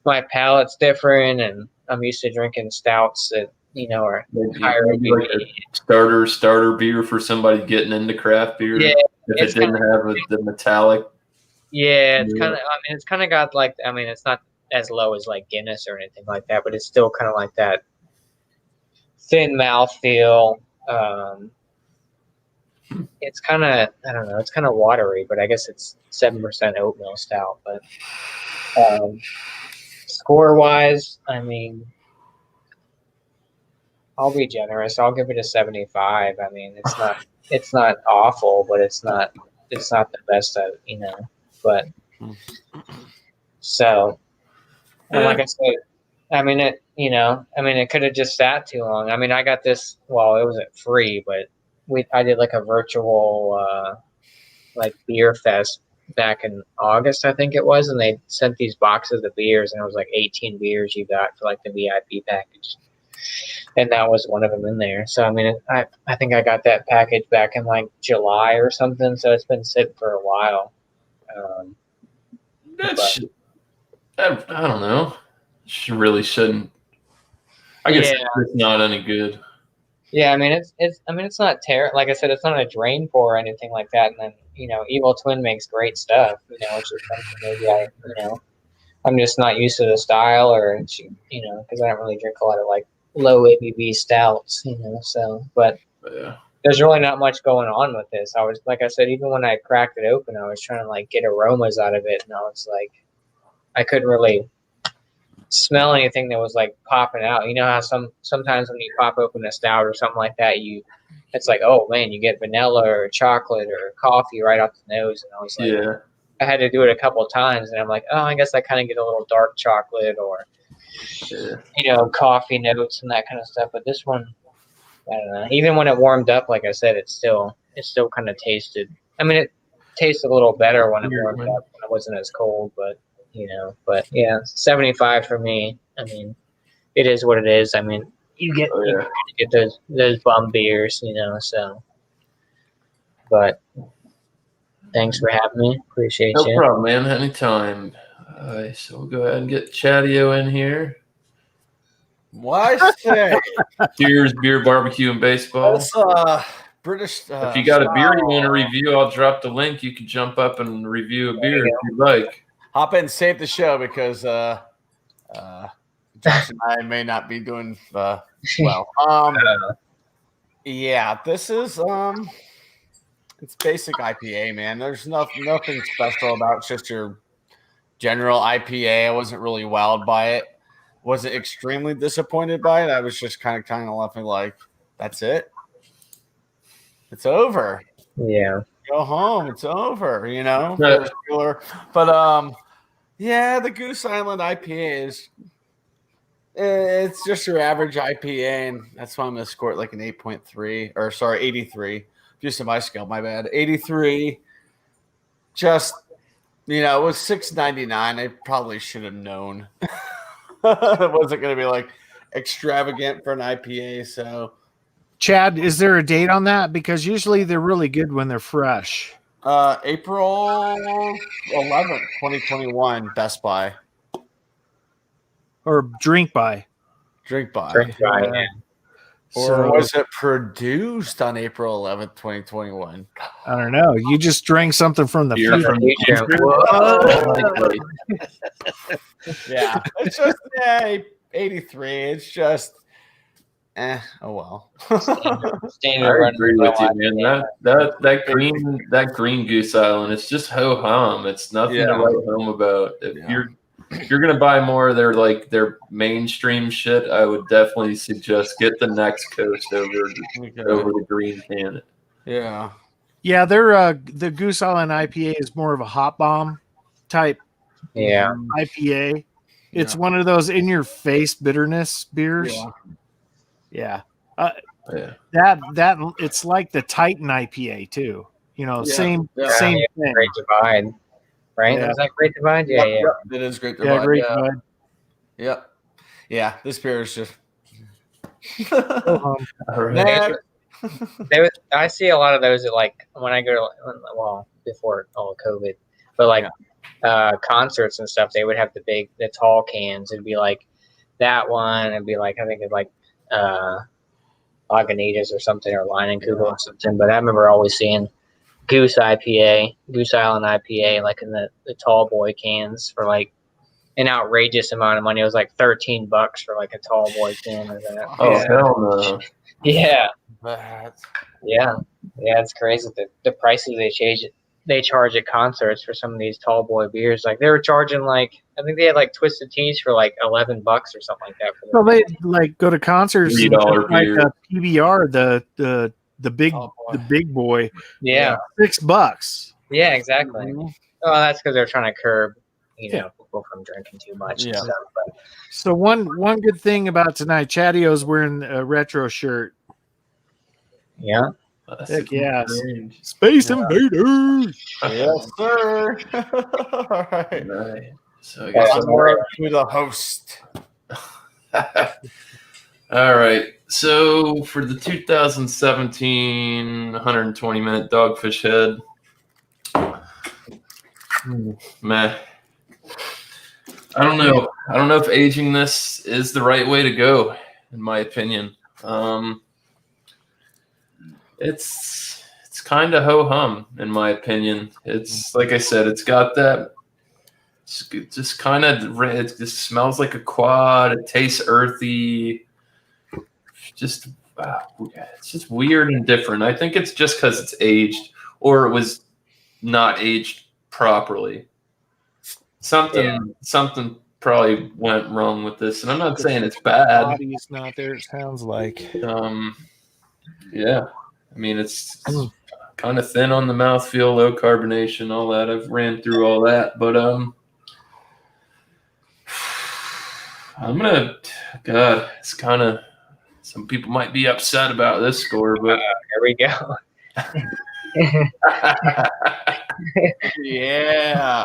my palate's different, and I'm used to drinking stouts that are higher maybe like a starter beer for somebody getting into craft beer. Yeah, if it didn't have the metallic. Yeah, it's kind of. I mean, it's kind of got like. I mean, it's not as low as like Guinness or anything like that, but it's still kind of like that thin mouthfeel. It's kind of. I don't know. It's kind of watery, but I guess it's 7% oatmeal stout. But score wise, I mean, I'll be generous. I'll give it a 75. I mean, it's not awful, but it's not the best of, but so, and like I said, I mean, it could have just sat too long. I mean, I got this, well, it wasn't free, but I did like a virtual, like beer fest back in August, I think it was. And they sent these boxes of beers, and it was like 18 beers you got for like the VIP package. And that was one of them in there. So, I mean, I think I got that package back in like July or something. So it's been sitting for a while. I don't know. She really shouldn't. I guess it's not any good. Yeah, I mean, it's not terrible. Like I said, it's not a drain pour or anything like that. And then, Evil Twin makes great stuff, which is something maybe I'm just not used to the style, or, because I don't really drink a lot of like low ABV stouts, so, but yeah. There's really not much going on with this. I was, like I said, even when I cracked it open, I was trying to like get aromas out of it, and I was like, I couldn't really smell anything that was like popping out. You know how sometimes when you pop open a stout or something like that, it's like, oh man, you get vanilla or chocolate or coffee right off the nose. And I was like, yeah. I had to do it a couple of times, and I'm like, oh, I guess I kind of get a little dark chocolate or coffee notes and that kind of stuff. But this one, I don't know. Even when it warmed up, like I said, it still kind of tasted. I mean, it tasted a little better when it warmed up, when it wasn't as cold. But yeah, 75 for me. I mean, it is what it is. I mean, you get those bum beers, So, but thanks for having me. Appreciate you. No problem, man. Anytime. So we'll go ahead and get Chadio in here. Why say? Cheers, beer, barbecue, and baseball. That's British. If you got a beer you want to review, I'll drop the link. You can jump up and review a beer if you like. Hop in and save the show because Josh and I may not be doing well. Yeah, this is it's basic IPA, man. There's nothing special about it. Just your general IPA. I wasn't really wowed by it. Wasn't extremely disappointed by it. I was just kind of left me like, that's it. It's over. Yeah. Go home. It's over. But yeah, the Goose Island IPA it's just your average IPA, and that's why I'm gonna score it like an 8.3 or 83. Just on my scale, my bad. 83. Just it was $6.99. I probably should have known. It wasn't going to be like extravagant for an IPA. So, Chad, is there a date on that? Because usually they're really good when they're fresh. April 11th, 2021, Best Buy. Or drink by. Drink by. Yeah. Or was it produced on April 11th, 2021? I don't know. You just drank something from the future. Yeah. It's just 83. It's just oh well. I agree with you, man. That green Goose Island, it's just ho hum. It's nothing to write home about. If if you're gonna buy more of their mainstream shit, I would definitely suggest get the Next Coast over the Green Can. Yeah. Yeah, they're the Goose Island IPA is more of a hot bomb type Yeah. IPA. It's Yeah. one of those in your face bitterness beers. Yeah. Yeah. Yeah. That it's like the Titan IPA too. You know, Yeah. same Yeah. same Yeah, thing. Great Divide, right? Yeah. Was that Great Divide? Yeah, yeah. Yep, it is great. Yeah, great. Yeah. Bud. Yep. Yeah. This beer is just. All right. Next. I see a lot of those at like when I go to before all of COVID, but like concerts and stuff, they would have the tall cans. It'd be like that one. It'd be like I think it's like Lagunitas or something or Leinenkugel or something. But I remember always seeing Goose Island IPA, like in the tall boy cans for like an outrageous amount of money. It was like $13 for like a tall boy can or that. Oh Yeah. hell no! Yeah. That's Yeah, it's crazy the prices they charge at concerts for some of these tall boy beers. Like they were charging like I think they had like Twisted Teas for like $11 or something like that. Well, they like go to concerts and $3 like beer. a PBR, the big Tall boy. the big boy, Yeah, $6. yeah, exactly. Mhm. Well, that's because they're trying to curb people from drinking too much and Yeah. stuff. But So one good thing about tonight, Chattio's wearing a retro shirt. yeah, Heck yes. Strange. Space Invaders. Yes, sir. All right. Right. So I guess Yeah. I'm more. To the host. All right. So for the 2017 120-minute Dogfish Head, meh. I don't know. I don't know if aging this is the right way to go, in my opinion. It's kind of ho hum, in my opinion. It's like I said, it's got that. It just kind of. It just smells like a quad. It tastes earthy. Just it's just weird and different. I think it's just because it's aged, or it was not aged properly. Something probably went wrong with this, and I'm not saying it's bad. Body's not there. It sounds like. Yeah. I mean, it's kind of thin on the mouthfeel, low carbonation, all that. I've ran through all that, but God, it's kind of. Some people might be upset about this score, but here we go. Yeah.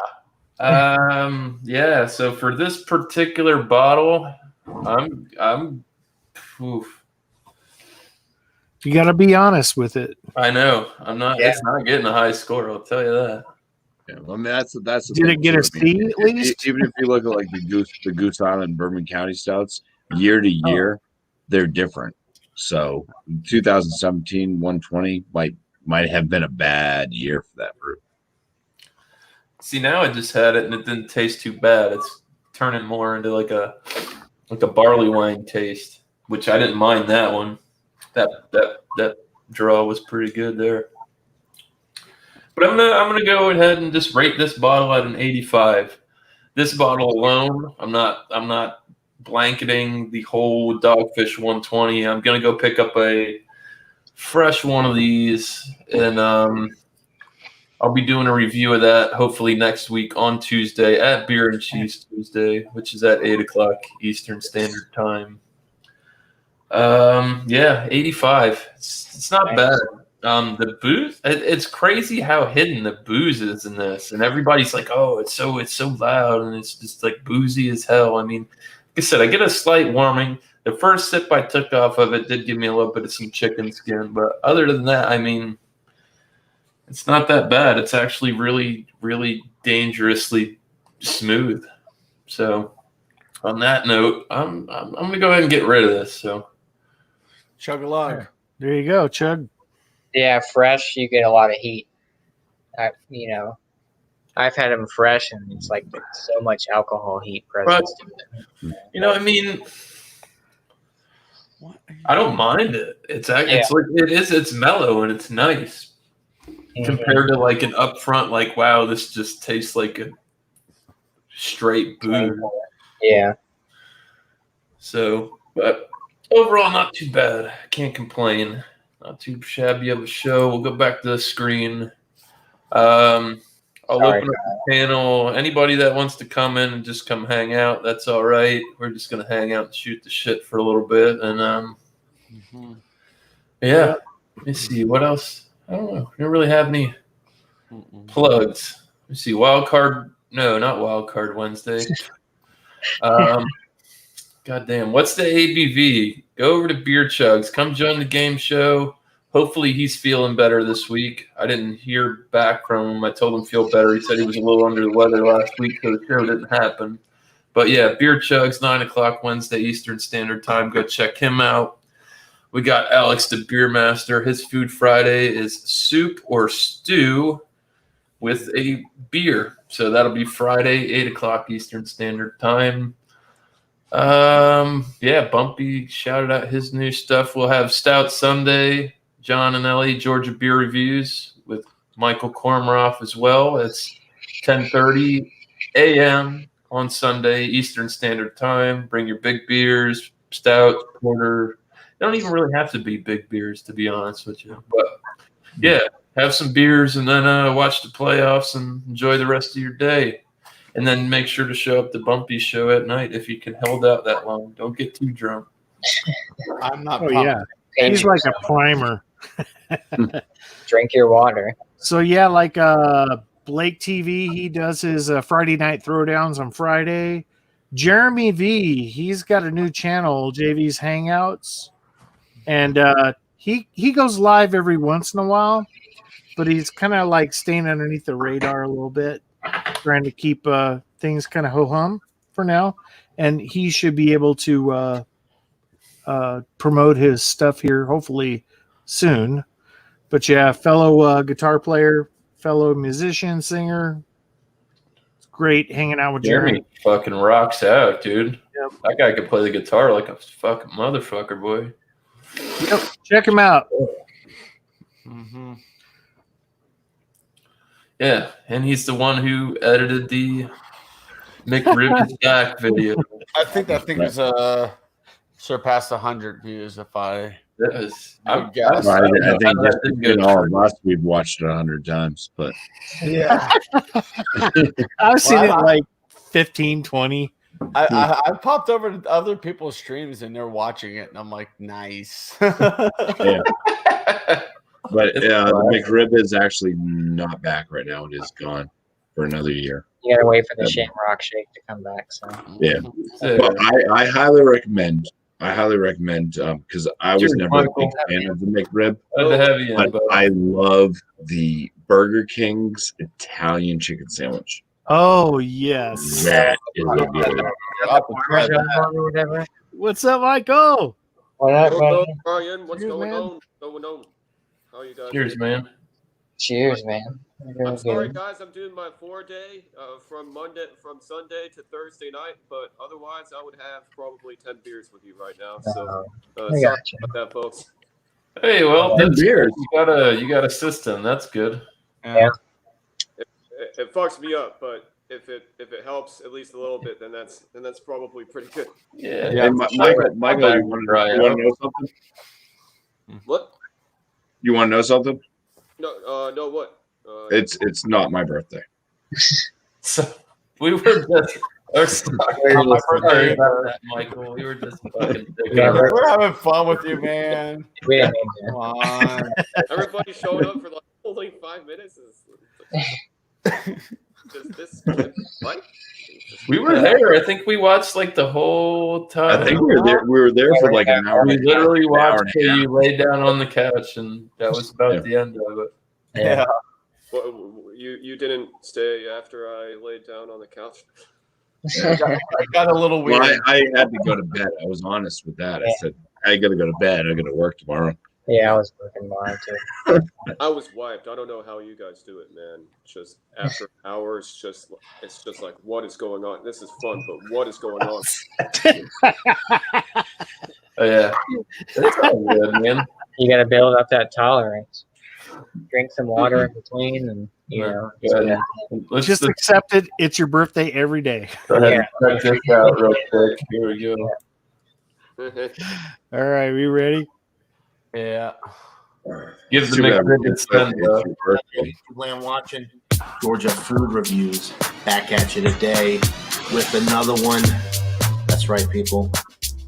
yeah. So for this particular bottle, I'm. Oof. You got to be honest with it. I know. I'm not. Yeah. It's not getting a high score. I'll tell you that. Yeah, well, I mean that's the Did it thing, get a too. I mean, C at least? Even if you look at like the Goose Island Bourbon County Stouts, year to year, they're different. So 2017 120 might have been a bad year for that brew. See, now I just had it and it didn't taste too bad. It's turning more into like a barley wine taste, which I didn't mind that one. That draw was pretty good there. But I'm gonna go ahead and just rate this bottle at an 85. This bottle alone, I'm not blanketing the whole Dogfish 120. I'm gonna go pick up a fresh one of these, and I'll be doing a review of that hopefully next week on Tuesday at Beer and Cheese Tuesday, which is at 8:00 Eastern Standard Time. Yeah, 85. It's not bad. The booze, it's crazy how hidden the booze is in this, and everybody's like, "Oh, it's so loud," and it's just like boozy as hell. I mean, like I said, I get a slight warming. The first sip I took off of it did give me a little bit of some chicken skin, but other than that, I mean, it's not that bad. It's actually really, really dangerously smooth. So, on that note, I'm gonna go ahead and get rid of this. So, Chug a lug. There you go, Chug. Yeah, fresh, you get a lot of heat. I've had them fresh, and it's like so much alcohol heat presence to it. I mean, I don't mind it. It's like it's mellow and it's nice compared to like an upfront, like, wow, this just tastes like straight booze. Yeah. So, but overall, not too bad. Can't complain. Not too shabby of a show. We'll go back to the screen. I'll open up the panel. Anybody that wants to come in and just come hang out, that's all right. We're just gonna hang out and shoot the shit for a little bit, and yeah. Let me see what else. I don't know. We don't really have any plugs. Let me see. Wild card. No, not Wild Card Wednesday. Goddamn. What's the ABV? Go over to Beer Chugs. Come join the game show. Hopefully he's feeling better this week. I didn't hear back from him. I told him feel better. He said he was a little under the weather last week, so the show didn't happen. But yeah, Beer Chugs, 9 o'clock Wednesday Eastern Standard Time. Go check him out. We got Alex the Beer Master. His Food Friday is soup or stew with a beer. So that'll be Friday, 8 o'clock Eastern Standard Time. Yeah, Bumpy shouted out his new stuff. We'll have Stout Sunday, John and Ellie, Georgia Beer Reviews with Michael Kormroff as well. It's 10:30 a.m. on Sunday, Eastern Standard Time. Bring your big beers, stout, porter. They don't even really have to be big beers, to be honest with you. But, yeah, have some beers and then watch the playoffs and enjoy the rest of your day. And then make sure to show up to Bumpy's show at night if you can hold out that long. Don't get too drunk. I'm not. Oh, yeah. He's like a primer. Drink your water. So, yeah, like Blake TV, he does his Friday night throwdowns on Friday. Jeremy V, he's got a new channel, JV's Hangouts. And he goes live every once in a while, but he's kind of like staying underneath the radar a little bit, trying to keep things kind of ho-hum for now. And he should be able to promote his stuff here hopefully soon. But yeah, fellow guitar player, fellow musician, singer. It's great hanging out with Jeremy. Fucking rocks out, dude. Yep. That guy can play the guitar like a fucking motherfucker, boy. Yep. Check him out. Mm-hmm. Yeah, and he's the one who edited the McRib Back video. I think that thing is surpassed 100 views. If I I guess. I think just between all of us, we've watched it 100 times. But Yeah, I've seen it like 15, 20. I popped over to other people's streams and they're watching it, and I'm like, nice. yeah. But the McRib is actually not back right now. It is gone for another year. You gotta wait for the Shamrock Shake to come back. So Yeah. But I highly recommend because I was never a big fan of the McRib. But I love the Burger King's Italian chicken sandwich. Oh, yes. That is a good whatever. What's up, Michael? What up, Hello, man? Brian. What's Cheers, going man. on? Going on? How are you guys? Cheers, man. Cheers, man. I'm sorry, guys. I'm doing my 4-day from Sunday to Thursday night, but otherwise, I would have probably 10 beers with you right now. So, sorry gotcha. about that, folks. Hey, well, 10 beers. You got a system. That's good. Yeah. It fucks me up, but if it helps at least a little bit, then that's probably pretty good. Yeah. Hey, Michael, you want to know something? What? You want to know something? No, what? It's not my birthday. So we were just on my birthday, Michael. We were just fucking We're having fun with you, man. We didn't mean to. Come on. Everybody showed up for like only 5 minutes. Just this. What? We were there. I think we watched like the whole time. I think we were there for like an hour. We literally watched an hour and a you lay down on the couch, and that was about the end of it. Yeah. Well, you didn't stay after I laid down on the couch? I got a little weird. Well, I had to go to bed. I was honest with that. I said, I got to go to bed. I got to work tomorrow. Yeah, I was working mine too. I was wiped. I don't know how you guys do it, man. Just after hours, it's just like, what is going on? This is fun, but what is going on? Oh, yeah. It's all good, man. You gotta build up that tolerance. drink some water in between, and you know. Go ahead. Let's Just accept it. It's your birthday every day. go ahead and check this out real quick. Here we go. All right, we ready? Yeah. Give the Too bad we McRibbit can't send. get your birthday. Land watching Georgia Food Reviews, back at you today with another one. That's right, people.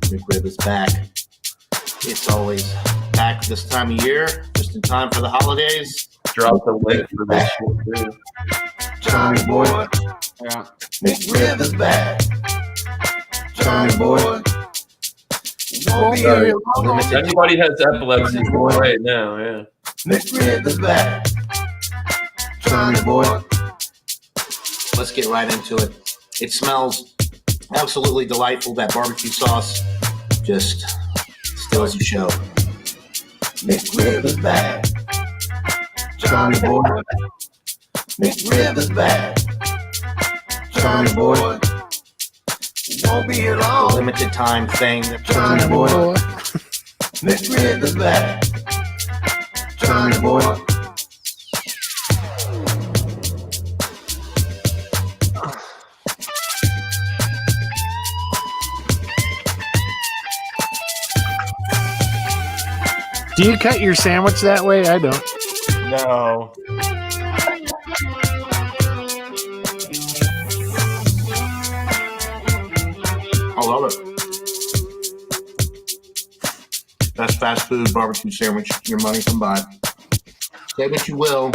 McRib is back. It's always back this time of year, just in time for the holidays. Drop the link for this shit too. Johnny boy, Yeah. McRib is back. Johnny boy, won't be Sorry. here long. If anybody has epilepsy, go right now. Yeah. McRib is back. Johnny boy. Let's get right into it. It smells absolutely delightful. That barbecue sauce just steals the show. McRib is back. Johnny boy. McRib is back. Johnny boy. Won't be here long. A limited time thing. Johnny boy. McRib is back. Johnny boy. Do you cut your sandwich that way? I don't. No. I love it. Best fast food barbecue sandwich your money can buy. Say what you will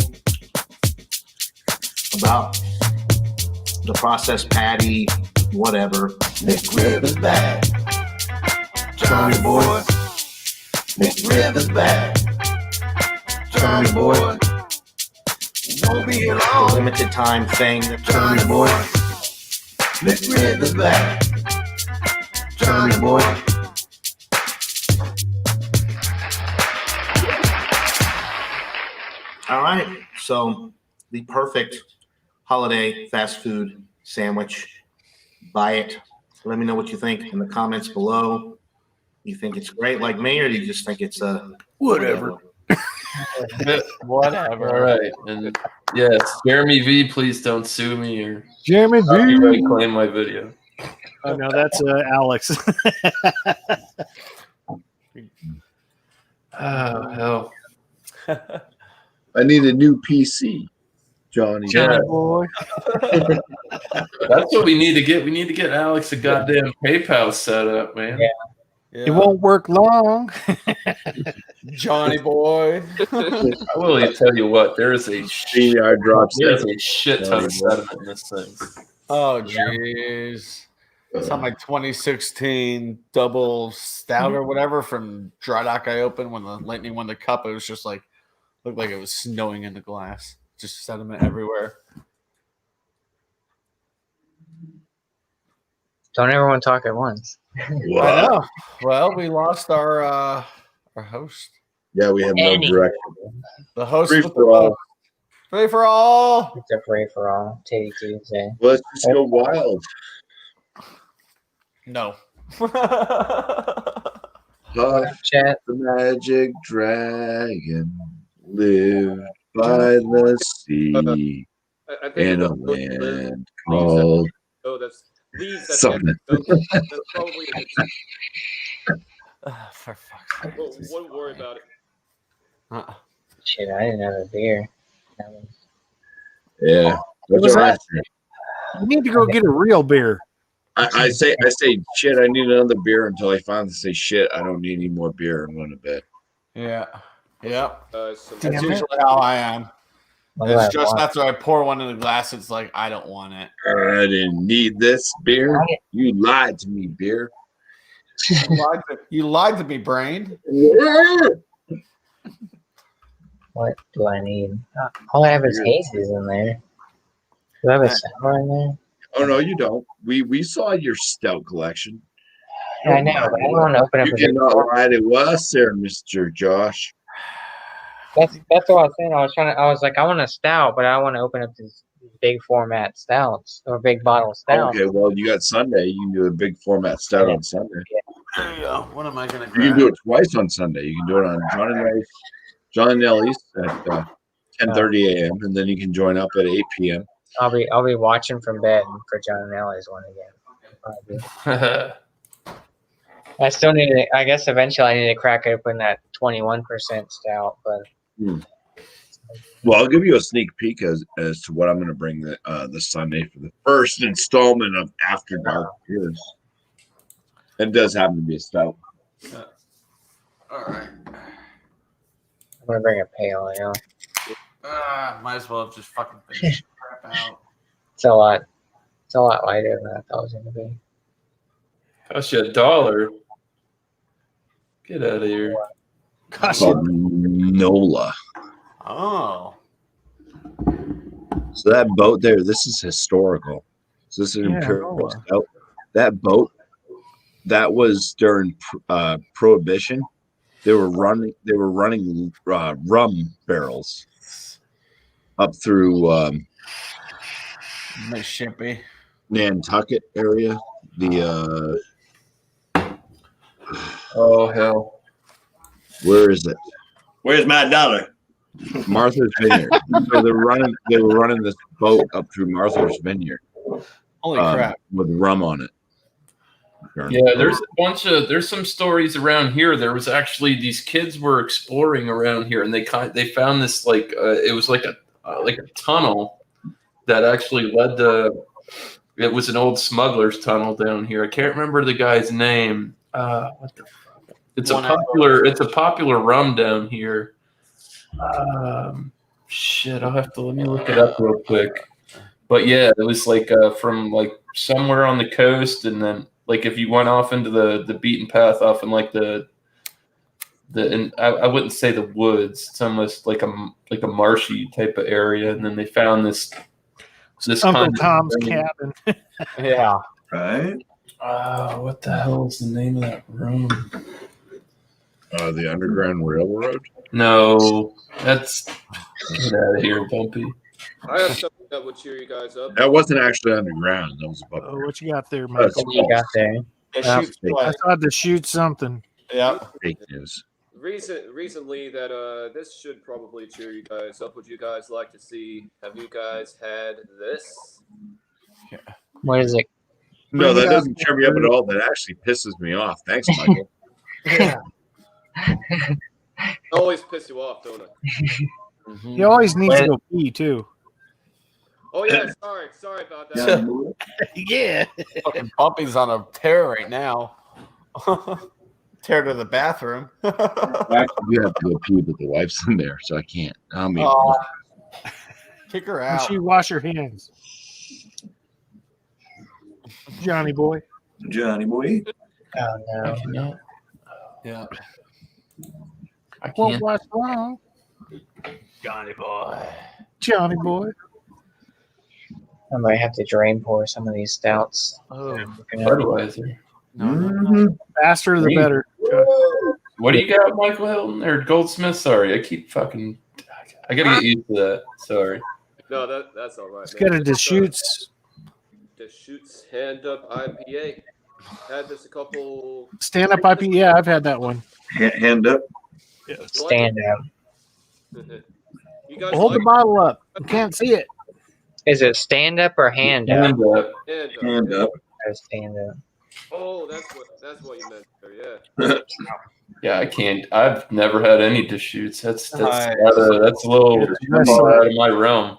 about the processed patty, whatever. McRib is back. Johnny boy. McRib is back. Johnny boy. Won't be here long. Limited time thing. Johnny boy. McRib is back. Johnny boy. All right, so the perfect holiday fast food sandwich. Buy it. Let me know what you think in the comments below. You think it's great like me, or do you just think it's Whatever. Whatever. All right. And yes, Jeremy V, please don't sue me or Jeremy V. reclaim my video. Oh no, that's Alex. Oh hell. I need a new PC, Johnny. Yeah. Boy. That's what we need to get. We need to get Alex a goddamn PayPal set up, man. Yeah. It won't work long. Johnny boy. I will tell you what, there's a StreamYard drops there's in. a shit ton of sediment in this thing. Oh, jeez. It's on my 2016 double stout or whatever from Dry Dock I opened when the Lightning won the cup. It was just like, looked like it was snowing in the glass. Just sediment everywhere. Don't everyone talk at once. I know. Well, we lost our host. Yeah, we have no direction. The host Free with for the all. most. Free for all. It's a free for all. Tipsy Tuesday. Let's just go wild. No. Huff Chat. the magic dragon lived by the sea I think in a it's supposed to live- land called Oh, that's leaves. That's something. That's probably a good. For fuck's sake. Well, wouldn't worry about it. Shit, I didn't have a beer. That was- Yeah. What That's was what I that? say. You need to go get a real beer. I say shit, I need another beer until I finally say shit, I don't need any more beer and go to bed. Yeah. Yep. Some, Damn That's it. usually how I am. What It's do I just want? after I pour one in the glass, it's like, I don't want it. I didn't need this beer. You lied to me, beer. You lied to me, brain. What do I need? All I have is hazes in there. Do I have a sour in there? Oh no, you don't. We saw your stout collection. Yeah, I know, but I don't want to open up You a big cannot format. lie to us there, Mr. Josh. That's what I was saying. I was like, I want a stout, but I don't want to open up these big format stouts or big bottle stouts. Okay, well, you got Sunday. You can do a big format stout on Sunday. There you go. What am I going to You can do it twice on Sunday. You can do it on John and Ellie's at 10:30 a.m. and then you can join up at 8 p.m. I'll be watching from bed for John and Ellie's one again. Probably. I still need to. I guess eventually I need to crack open that 21% stout, but. Well, I'll give you a sneak peek as to what I'm going to bring this Sunday for the first installment of After Dark Beers. It does happen to be a stout. All right. I'm gonna bring a pale ale. Might as well have just fucking finished the crap out. It's a lot lighter than I thought it was gonna be. Cost you $1. Get out of here. Gosh, Called Nola. Oh. So that boat there, this is historical. So this is an Yeah, imperial Nola. stout. That boat, that was during Prohibition. They were running rum barrels up through Mississippi. Nantucket area. The Oh, hell. where is it? Where's my dollar? Martha's Vineyard. So they were running this boat up through Martha's Vineyard Holy crap. with rum on it. Yeah, there's some stories around here. There was actually these kids were exploring around here, and they found this it was like a tunnel that actually led to. It was an old smuggler's tunnel down here. I can't remember the guy's name. What the fuck? It's a popular rum down here. Shit, let me look it up real quick. But yeah, it was from somewhere on the coast, and then if you went off into the beaten path off in I wouldn't say the woods. It's almost like a marshy type of area, and then they found this Uncle Tom's cabin. Yeah. Right? What the hell is the name of that rum? The Underground Railroad. No, that's get out of here, Bumpy. I have something that would cheer you guys up. That wasn't actually underground. That was above. Oh, what you got there, Michael? What you got there? Yeah, shoot I thought to shoot something. Yeah. Fake news. Recently, that this should probably cheer you guys up. Would you guys like to see? Have you guys had this? What is it? No, that doesn't cheer me up at all. That actually pisses me off. Thanks, Michael. I always piss you off, don't I? He always needs to go pee too. Oh yeah, sorry about that. Yeah. Fucking Bumpy's on a tear right now. Tear to the bathroom. Actually, you have to go pee, but the wife's in there, so I can't. Kick her Make out. sure you wash your hands, Johnny boy. Johnny boy. Oh no. I cannot. Yeah. I Won't can't. wash wrong, Johnny boy. Johnny boy. I might have to drain pour some of these stouts. Oh. Budweiser. No. Faster the better. What do you got, Michael Hilton or Goldsmith? Sorry, I keep fucking. I gotta get used to that. Sorry. No, that's all right. Let's get a Deschutes. Deschutes Hand Up IPA. Had this a couple. Stand up IPA. Yeah, I've had that one. Hand up. Stand up. You guys Hold the like bottle up. You can't see it. Is it stand up or hand up? Hand up. Hand up. Oh, stand up. Oh, that's what you meant there. Yeah. Yeah, I can't. I've never had any Deschutes. That's Nice. that's a little too far out of my realm.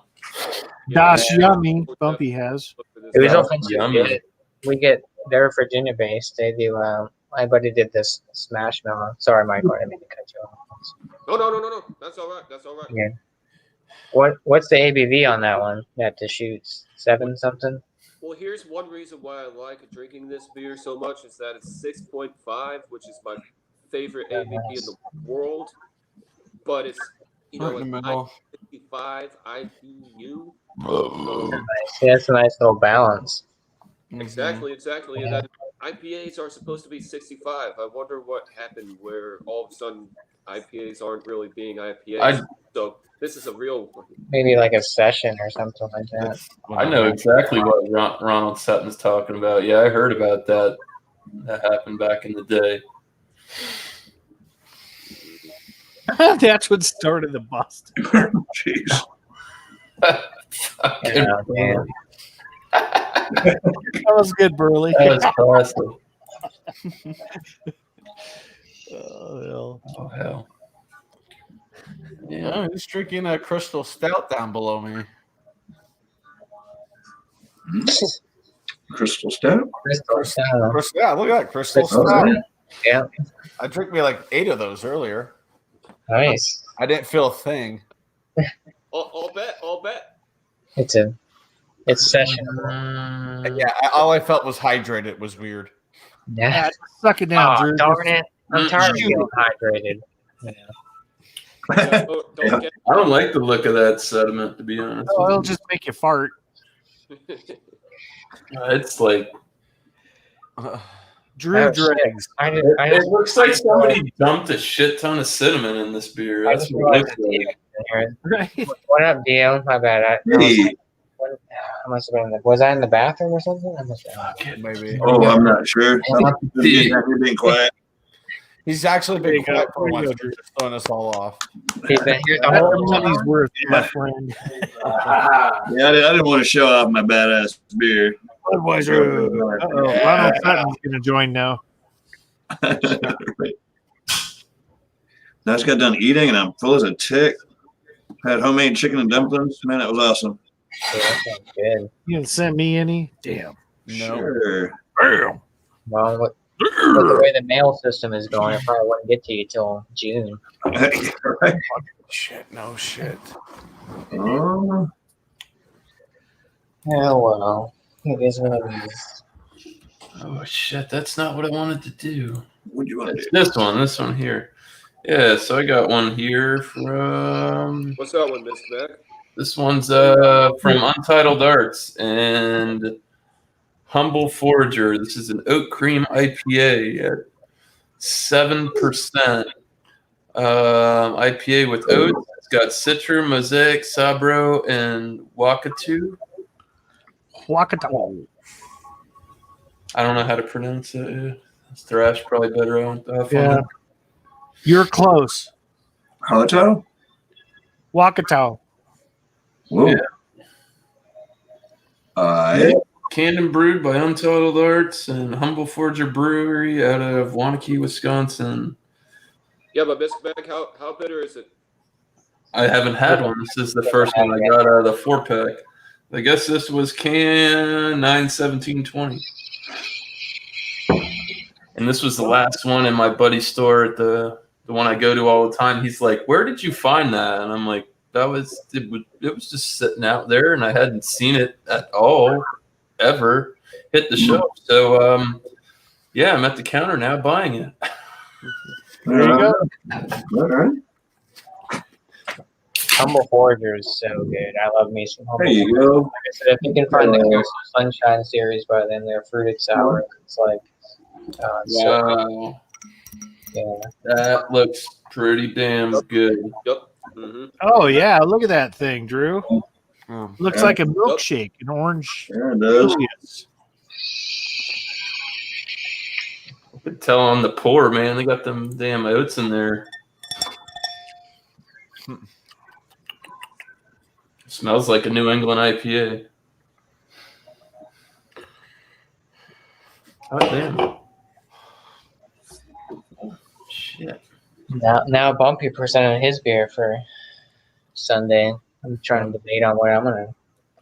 Das Yummy. Bumpy has. It was Yeah, often yummy. we get they're Virginia based. They do. My buddy did this smash melon. Sorry, Michael, I didn't mean to cut you off. No. That's all right. That's all right. Yeah. What's the ABV on that one? That Deschutes 7 something. Well, here's one reason why I like drinking this beer so much is that it's 6.5, which is my favorite ABV in the world. But it's Right in the middle. 55 IBU. Yeah, that's a nice little balance. Exactly. And that IPAs are supposed to be 65. I wonder what happened where all of a sudden IPAs aren't really being IPAs. So this is a real. Maybe like a session or something like that. I know exactly what Ronald Sutton's talking about. Yeah, I heard about that. That happened back in the day. That's what started the bust. Jeez. Fucking Yeah, man. That was good, Burley. That was classic. Oh, Oh, hell. Yeah, he's drinking a crystal stout down below me. Crystal stout. Yeah, look at that crystal Crystal stout. stout. Yeah, I drank me like 8 of those earlier. nice. I didn't feel a thing. I'll bet. It's session. Yeah, all I felt was hydrated. It was weird. yeah. Yeah. Suck it down, Oh, Drew. darn it! I'm tired of Shoot feeling hydrated. Yeah. Don't get. I don't like the look of that sediment, to be honest. Oh, with it'll you. just make you fart. It's like Drew Oh, dregs. it looks like somebody dumped a shit ton of cinnamon in this beer. I That's just what it realized looks it's like. here. Right? What up, Dio? My bad. Hey. I must have been in the. Was I in the bathroom or something? I must have been. Maybe. Oh, I'm not sure. See. You're being quiet. He's actually There been you go. quiet for There you once, go, Drew. just throwing us all off. He's been here the That's whole what time. money's worth, my friend. Yeah, I didn't want to show off my badass beer. Budweiser. Uh-oh. Ronald Sutton's going to join now. Right. I just got done eating and I'm full as a tick. Had homemade chicken and dumplings. Man, that was awesome. Yeah, that sounds good. You didn't send me any? Damn. No. Sure. Damn. Well, with the way the mail system is going, it probably wouldn't get to you till June. Right. Shit, no shit. Oh, Oh, well. It is what it is. Oh shit, that's not what I wanted to do. what'd you want to It's do? this one here. Yeah, so I got one here from What's that one, Mr. Mac? this one's from Untitled Arts and Humble Forager. This is an oat cream IPA at 7%. IPA with oats. It's got Citra, Mosaic, Sabro, and Wakatu. Wakata. I don't know how to pronounce it. Yeah. Thrash probably better off on Yeah. it. You're close. Halito? Wakata. Whoa. Yeah. Canned and brewed by Untitled Arts and Humble Forager Brewery out of Waunakee, Wisconsin. Yeah, but Mr. Mac, how bitter is it? I haven't had one. This is the first one I got out of the 4-pack. I guess this was can 9/17/20. And this was the last one in my buddy's store at the one I go to all the time. He's like, "Where did you find that?" And I'm like, it was just sitting out there, and I hadn't seen it at all ever hit the shelf. So yeah, I'm at the counter now buying it. There you go. All right. Humble Forager is so good. I love me some Humble There you Forager. go. Like I said, if you can find the Ghost of Sunshine series by them, they're fruited sour. It's like, so, Wow, yeah. that looks pretty damn good. Yep. Mm-hmm. Oh, yeah. Look at that thing, Drew. Looks Yeah. like a milkshake, an orange. Yeah, it does. Julius. I could tell on the pour, man. They got them damn oats in there. Smells like a New England IPA. Oh damn! Shit. Now Bumpy presented his beer for Sunday. I'm trying to debate on what I'm gonna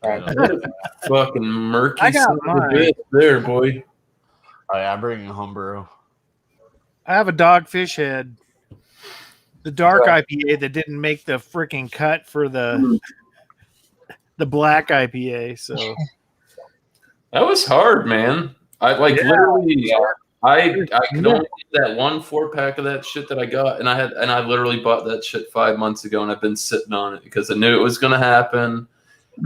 crack. Fucking murky. I got son of a mine. bitch there, boy. Oh, yeah, I'm bringing homebrew. I have a Dogfish Head. The dark Right. IPA that didn't make the freaking cut for the black IPA. So That was hard, man. I literally. I could only get that one 4-pack of that shit that I got, and I literally bought that shit 5 months ago, and I've been sitting on it because I knew it was gonna happen,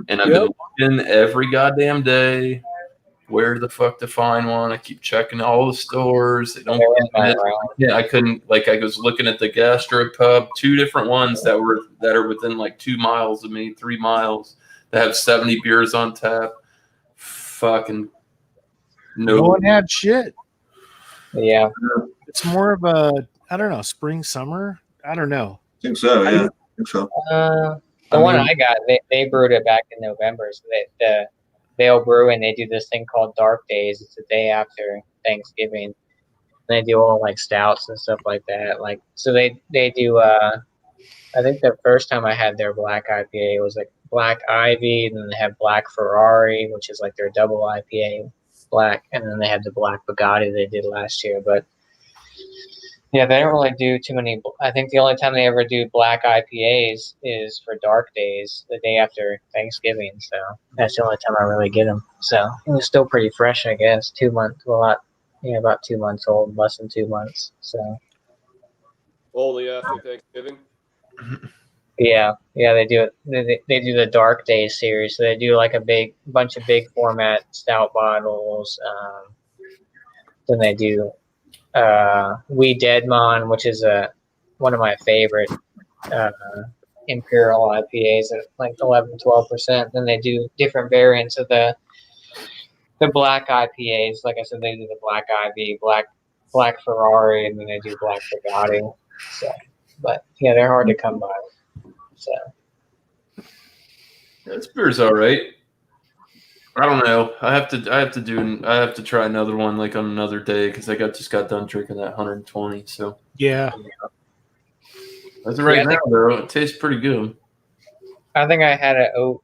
and I've been looking every goddamn day where the fuck to find one. I keep checking all the stores. They don't. Right. Yeah, I couldn't. Like I was looking at the gastropub, 2 different ones that are within like 2 miles of me, 3 miles that have 70 beers on tap. Fucking no no. one had shit. Yeah. It's more of a, I don't know, spring, summer. I don't know. think so. Yeah, I think so. The one I got, they brewed it back in November. So they'll brew and they do this thing called Dark Days. It's the day after Thanksgiving. And they do all like stouts and stuff like that. Like so they do. I think the first time I had their black IPA was like Black Ivy, and then they have Black Ferrari, which is like their double IPA black, and then they have the Black Bugatti they did last year. But yeah, they don't really do too many. I think the only time they ever do black IPAs is for Dark Days, the day after Thanksgiving. So that's the only time I really get them. So it was still pretty fresh, I guess. 2 months, about 2 months old, less than 2 months. So Only after Thanksgiving. yeah, they do it. They do the Dark Days series. So they do like a bunch of big format stout bottles. Then they do We Deadmon, which is one of my favorite imperial IPAs at like 11-12%. Then they do different variants of the black IPAs. Like I said, they do the Black Ivy, Black Ferrari, and then they do Black Bugatti. So, but yeah, they're hard to come by. So this beer's all right. I don't know. I have to try another one like on another day because I just got done drinking that 120. So Yeah. as of right now, though, it tastes pretty good. I think I had an oat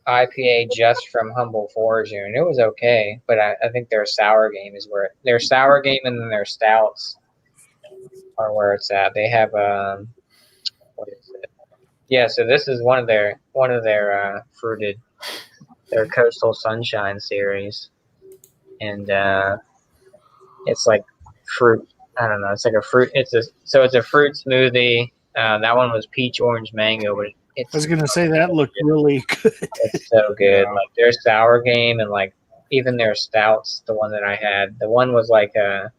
IPA just from Humble Foraging, and it was okay. But I think their sour game is where their sour game and then their stouts are where it's at. They have what is it? Yeah, so this is one of their fruited. Their Coastal Sunshine series, and it's like fruit. I don't know. It's like a fruit. It's a fruit smoothie. That one was peach, orange, mango, but I was gonna say that looked really good. it's so good. Like their sour game and like even their stouts. The one that I had, the one was like it's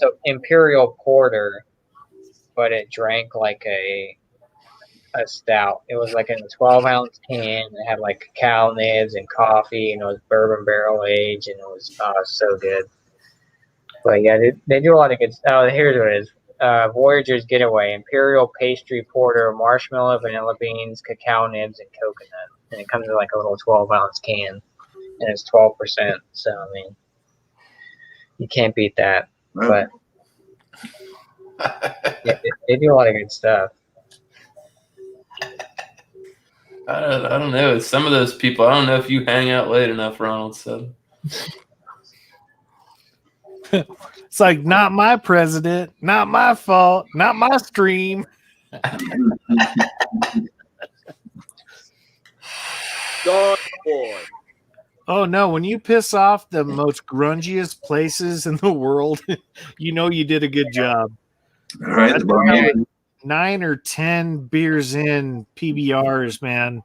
an imperial porter, but it drank like a stout. It was like in a 12-ounce can. It had like cacao nibs and coffee, and it was bourbon barrel aged, and it was so good. But yeah, they do a lot of good. Oh, here's what it is: Voyager's Getaway, Imperial Pastry Porter, marshmallow, vanilla beans, cacao nibs, and coconut. And it comes in like a little 12-ounce can, and it's 12%. So I mean, you can't beat that. But yeah, they do a lot of good stuff. I don't know. Some of those people, I don't know if you hang out late enough, Ronald said. It's like, not my president, not my fault, not my stream. Gone boy. Oh no, when you piss off the most grungiest places in the world, you know you did a good job. All right, the Bohemian. 9 or 10 beers in PBRs, man.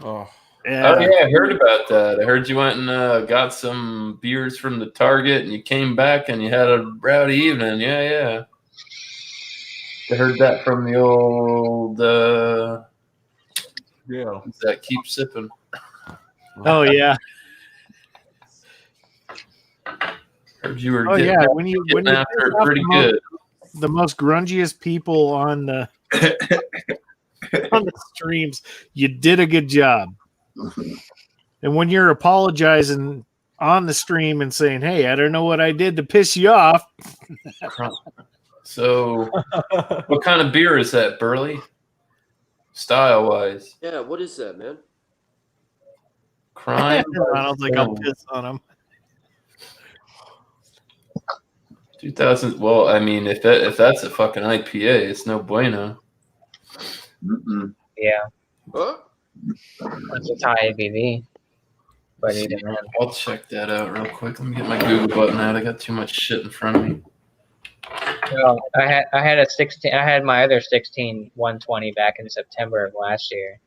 Oh. Yeah. Oh yeah, I heard about that. I heard you went and got some beers from the Target, and you came back and you had a rowdy evening. Yeah. I heard that from the old that Keep Sipping. Oh yeah. Heard you were. Oh yeah. When you after it pretty good. The most grungiest people on the on the streams, you did a good job. And when you're apologizing on the stream and saying, "Hey, I don't know what I did to piss you off." So, what kind of beer is that, Burley? Style wise? Yeah, what is that, man? Crime. I don't think I'll piss on him. 2000. Well, I mean, if that's a fucking IPA, it's no bueno. Mm-mm. Yeah, Huh? that's a high ABV. But either man. I'll check that out real quick. Let me get my Google button out. I got too much shit in front of me. Well, I had a 16. I had my other 16 120 back in September of last year,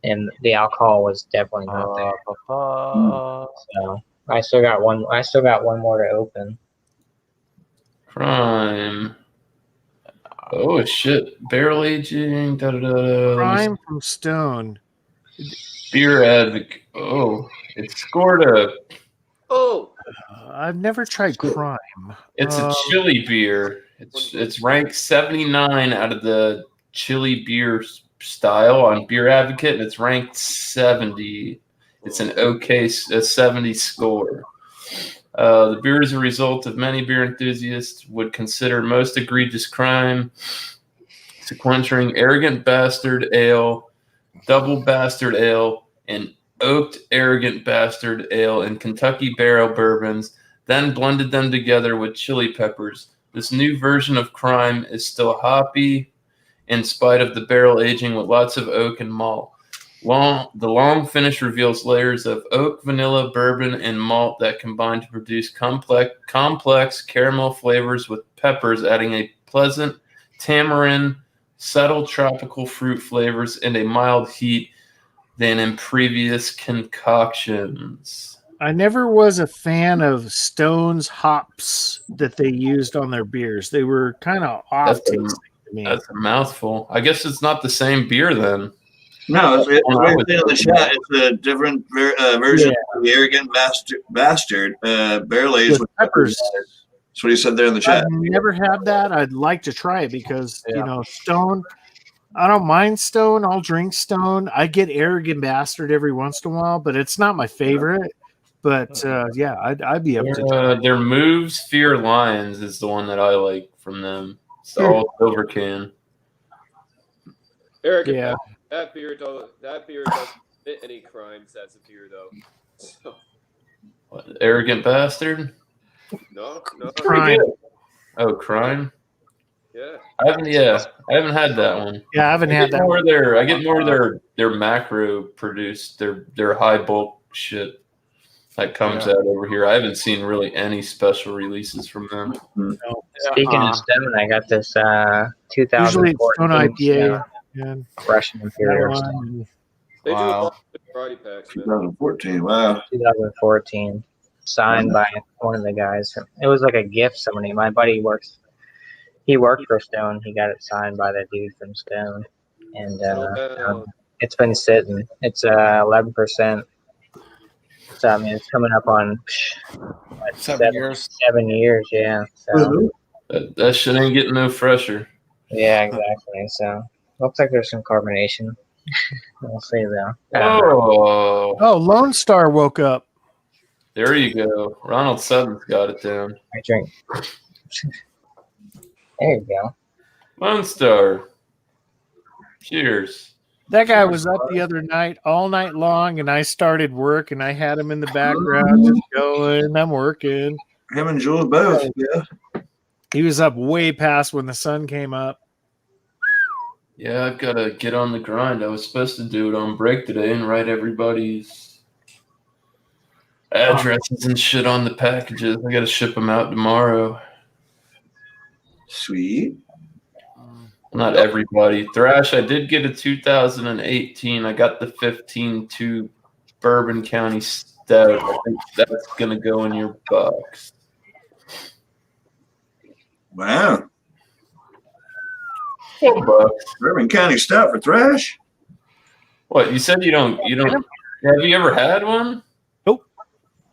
and the alcohol was definitely not there. So I still got one. I still got one more to open. Crime. Oh shit! Barrel aging. Crime from Stone. Beer Advocate. Oh, it scored a. Oh, I've never tried Crime. It's a chili beer. It's ranked 79 out of the chili beer style on Beer Advocate, and it's ranked 70. It's an a 70 score. The beer is a result of many beer enthusiasts would consider most egregious crime, sequestering Arrogant Bastard Ale, Double Bastard Ale, and Oaked Arrogant Bastard Ale in Kentucky barrel bourbons, then blended them together with chili peppers. This new version of crime is still hoppy in spite of the barrel aging with lots of oak and malt. The long finish reveals layers of oak, vanilla, bourbon, and malt that combine to produce complex caramel flavors with peppers, adding a pleasant tamarind, subtle tropical fruit flavors, and a mild heat than in previous concoctions. I never was a fan of Stone's hops that they used on their beers. They were kind of off tasting to me. That's a mouthful. I guess it's not the same beer then. No, it's right there in the chat. It's a different version of the Arrogant Bastard barrel aged with peppers. That's what he said there in the chat. I've never had that. I'd like to try it because, Stone, I don't mind Stone. I'll drink Stone. I get Arrogant Bastard every once in a while, but it's not my favorite. But, I'd be up to their Moves Fear Lions is the one that I like from them. It's the all silver can. Arrogant That beer doesn't fit any crimes as a beer, though. So. What, Arrogant Bastard? No. Crime. Oh, Crime? Yeah. I haven't had that one. Yeah, I haven't had that. I get more of their macro produced, their high bulk shit that comes out over here. I haven't seen really any special releases from them. No. Speaking of Stone, I got this 2014 Stone IPA. Russian Imperial Stone. They do a lot of variety packs, man. 2014, wow. 2014. Signed by one of the guys. It was like a gift. My buddy worked for Stone. He got it signed by the dude from Stone. And it's been sitting. It's 11%. So, I mean, it's coming up on 7 years. 7 years, yeah. So that shit ain't getting no fresher. Yeah, exactly. So looks like there's some carbonation. We'll see though. Oh, Lone Star woke up. There you go. Ronald Sutton's got it down. I drink. There you go. Lone Star. Cheers. That guy was up the other night, all night long, and I started work, and I had him in the background just going. I'm working. Him and Jules both, yeah. He was up way past when the sun came up. Yeah, I've got to get on the grind. I was supposed to do it on break today and write everybody's addresses and shit on the packages. I got to ship them out tomorrow. Sweet. Not everybody. Thrash, I did get a 2018. I got the 15-2 Bourbon County Stout. I think that's going to go in your box. Wow. $4. Bourbon County Stout for Thrash? What, you said you don't have you ever had one? Nope.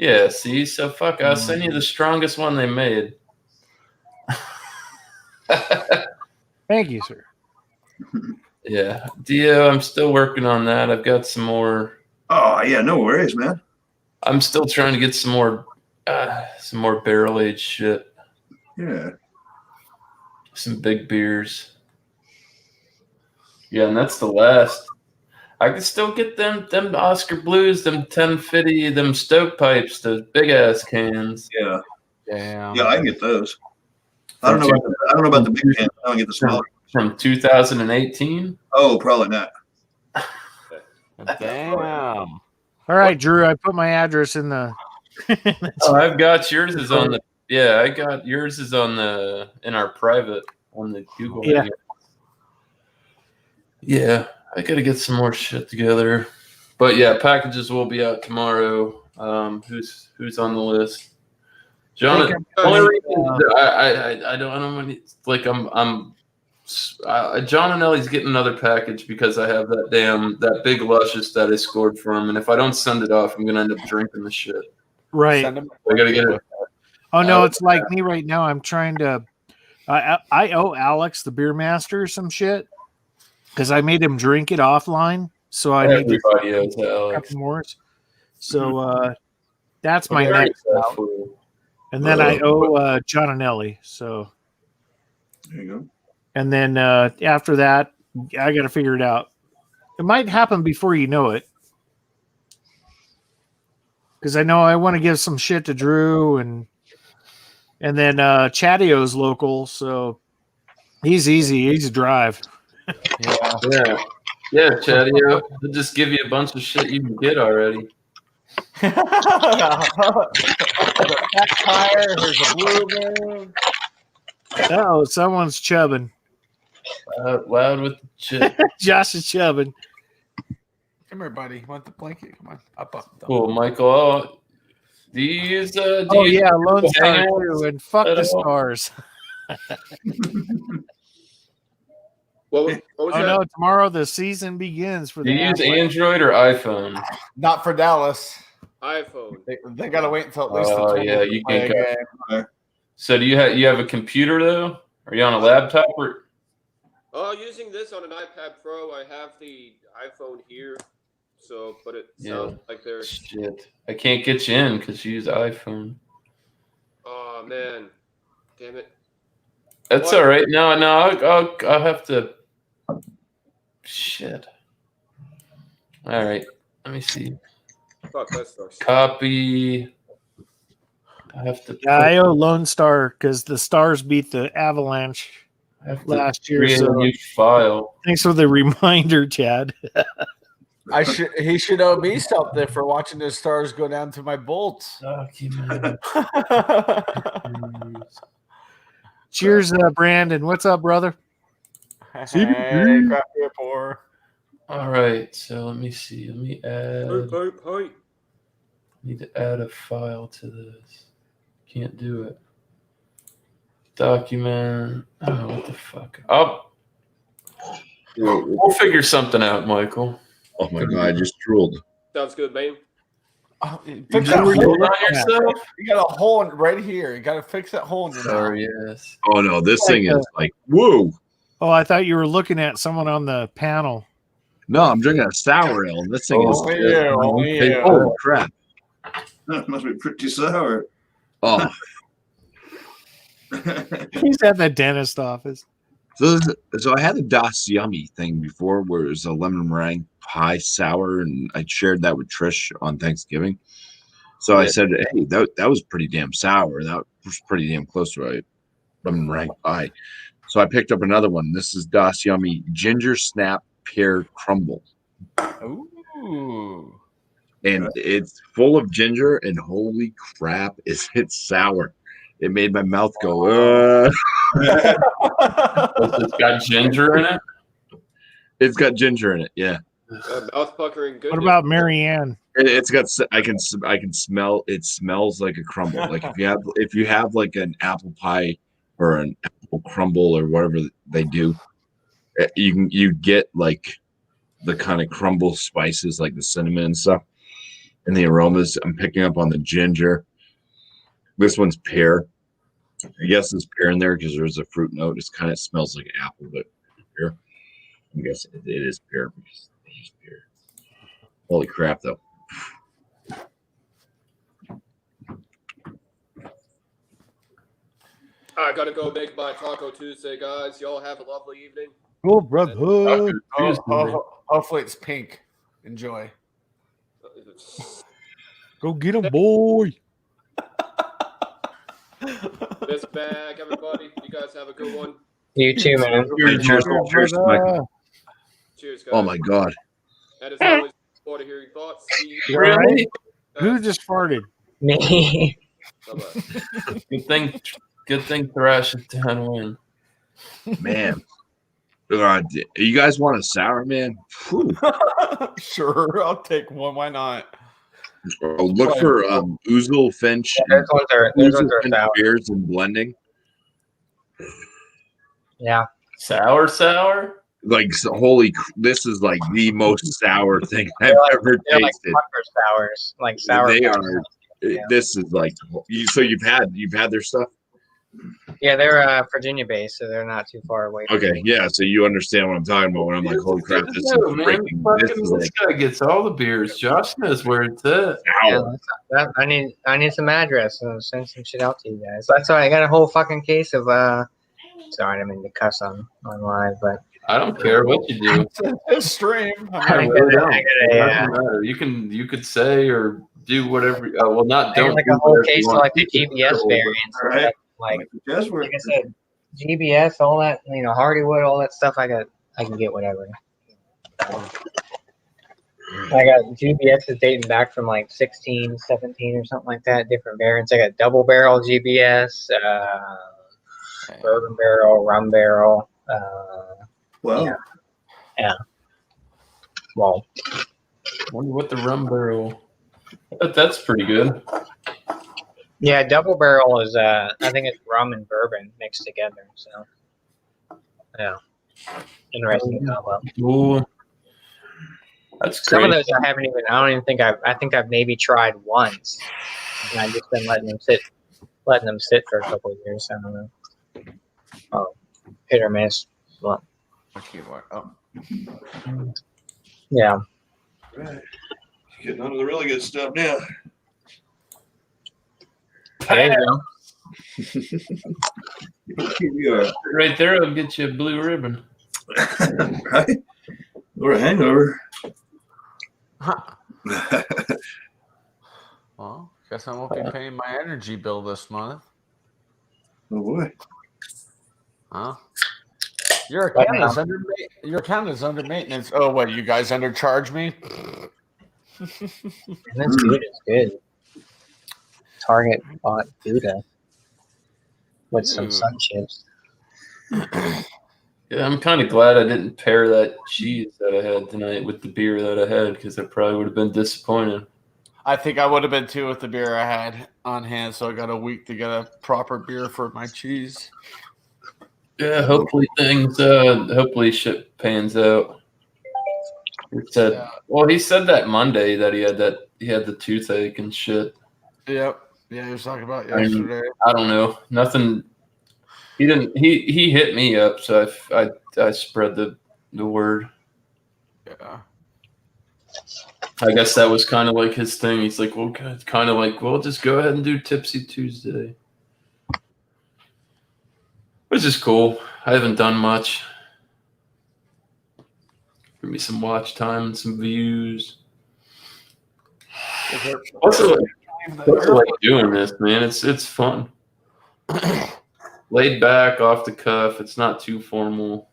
Yeah, see, so fuck, I'll send you the strongest one they made. Thank you, sir. Yeah. Dio, I'm still working on that. I've got some more. Oh, yeah, no worries, man. I'm still trying to get some more barrel-aged shit. Yeah. Some big beers. Yeah, and that's the last. I can still get them Oscar Blues, them 1050, them Stovepipes, those big-ass cans. Yeah. Damn. Yeah, I can get those. I don't know about the big cans. I don't get the smaller. From 2018? Oh, probably not. Damn. All right, Drew, I put my address in the I've got yours is on the I got yours is on the in our private on the Google. Yeah. Yeah, I gotta get some more shit together. But yeah, packages will be out tomorrow. Who's on the list? John. Only reason I don't like John and Ellie's getting another package because I have that big luscious that I scored for him, and if I don't send it off, I'm gonna end up drinking the shit. right. I gotta get it. Oh no, it's like me right now. I'm trying to I owe Alex, the beer master, some shit because I made him drink it offline. So I need Everybody owes a Alex. couple more. So that's my Very next out. successful. And then I owe John and Ellie. So There you go. and then after that, I got to figure it out. It might happen before you know it. Because I know I want to give some shit to Drew and then Chatio's local, so he's easy. He's a drive. Yeah, Chatio. They'll just give you a bunch of shit you can get already. There's a fat tire. There's a blue moon. Oh, someone's chubbing. Loud with the shit. Josh is chubbing. Come here, buddy. You want the blanket? Come on. Up. Cool, Michael. Oh, do you use Lone Star Hangouts too, and fuck at the all? stars. What was Oh that? no, tomorrow the season begins for Do the you use Avalanche. Android or iPhone? Not for Dallas. iPhone. They got to wait until at least the Oh 20th yeah, to you play can't a go. game. So do you have a computer though? Are you on a laptop or? Using this on an iPad Pro. I have the iPhone here, so but it Yeah. sounds like there's. Shit, I can't get you in because you use iPhone. Oh man, damn it! That's What? all right. No, I'll have to. Shit. All right. Let me see. Fuck, that sucks. Copy. I have to. Yeah, I owe Lone Star because the Stars beat the Avalanche I have to last year. create a So new file. thanks for the reminder, Chad. He should owe me something for watching the Stars go down to my Bolts. Document. Cheers, Brandon. What's up, brother? Hey, craft beer pour. All right. So let me see. Let me add. Hi. Need to add a file to this. Can't do it. Document. Oh, what the fuck? Oh, we'll figure something out, Michael. Oh my god, I just drooled. Sounds good, man. Fix You that rolled hole. on yourself? You got a hole right here. You got to fix that hole in your mouth. Sorry, yes. Oh no, this thing is like whoa. Oh, I thought you were looking at someone on the panel. No, I'm drinking a sour ale, and this thing is Only you, only you. holy crap. That must be pretty sour. Oh, He's at the dentist office. so I had the Das Yummy thing before, where it was a lemon meringue pie sour, and I shared that with Trish on Thanksgiving. So I said, "Hey, that was pretty damn sour. That was pretty damn close to a lemon meringue pie." So I picked up another one. This is Das Yummy Ginger Snap Pear Crumble, Ooh. and it's full of ginger. And holy crap, is it sour! It made my mouth go. It's got ginger in it. It's got ginger in it. Yeah. Mouth puckering. Good. What about Marianne? It's got. I can smell. It smells like a crumble. Like if you have like an apple pie or an apple crumble or whatever they do, you get like the kind of crumble spices like the cinnamon and stuff, and the aromas. I'm picking up on the ginger. This one's pear. I guess there's pear in there because there's a fruit note. It kind of smells like apple, but pear. I guess it is pear because they use pear. Holy crap, though. I gotta go make my Taco Tuesday, guys. Y'all have a lovely evening. Oh, brother. Hopefully it's pink. Enjoy. Go get him, boy. This bag, everybody. You guys have a good one. You too, man. Cheers, Michael. Cheers, guys. Oh my god. And as always, forward to hear your thoughts. See you. Really? Who just farted? Me. Bye-bye. Good thing Thrash is down win. Man. God, you guys want a sour, man? Whew. Sure, I'll take one. Why not? Oh, look for Ouzel Finch. Those ones are Finch sour. beers and blending. Yeah. Sour? Like, this is like the most sour thing I've ever They're like tasted. Pucker sours. Like sour. They Pucker. are. Yeah. This is like so you've had their stuff. Yeah, they're Virginia based, so they're not too far away. Okay, yeah. So you understand what I'm talking about when I'm like, holy crap, this is No, man. freaking. This Fucking is this like, guy gets all the beers. Josh knows where it's at. Yeah, ow. I need some address and I'll send some shit out to you guys. That's why I got a whole fucking case of Sorry, I didn't mean to cuss on live, but I don't care what you do. It's stream. I I mean, really don't. I It got doesn't matter. You could say or do whatever. Well, not I got don't. like do a whole whatever you case of want. like the Keep it GBS civil, variants. All right. Like Just work. I said, GBS, all that, Hardywood, all that stuff. I can get whatever. I got GBS is dating back from like 16, 17 or something like that. Different variants. I got double barrel GBS, bourbon barrel, rum barrel. Well, Yeah. Well, Wonder what the rum barrel. But that's pretty good. yeah, double barrel is I think it's rum and bourbon mixed together. So, yeah, interesting combo. Ooh, that's Some of great. those I haven't even. I don't even think I think I've maybe tried once, and I've just been letting them sit for a couple of years. I don't know. Oh, hit or miss. Well, keyboard. Oh. yeah. right. Getting on to the really good stuff now. There you go. You are Right there, I'll get you a blue ribbon. right. Or a hangover. Well, guess I won't be paying my energy bill this month. Oh boy. Huh? Your account is under maintenance. Oh, what? You guys undercharge me? And that's good. It's good. Target bought Buddha with some sun chips. Yeah, I'm kind of glad I didn't pair that cheese that I had tonight with the beer that I had because I probably would have been disappointed. I think I would have been too with the beer I had on hand, so I got a week to get a proper beer for my cheese. Yeah, hopefully shit pans out. He said that Monday that he had the toothache and shit. Yep. Yeah, he was talking about yesterday. I don't know. Nothing. He didn't. He hit me up, so I spread the word. Yeah. I guess that was kind of like his thing. He's like, well, kind of like, well, just go ahead and do Tipsy Tuesday, which is cool. I haven't done much. Give me some watch time and some views. Also like doing this, man. It's fun. Laid back, off the cuff. It's not too formal.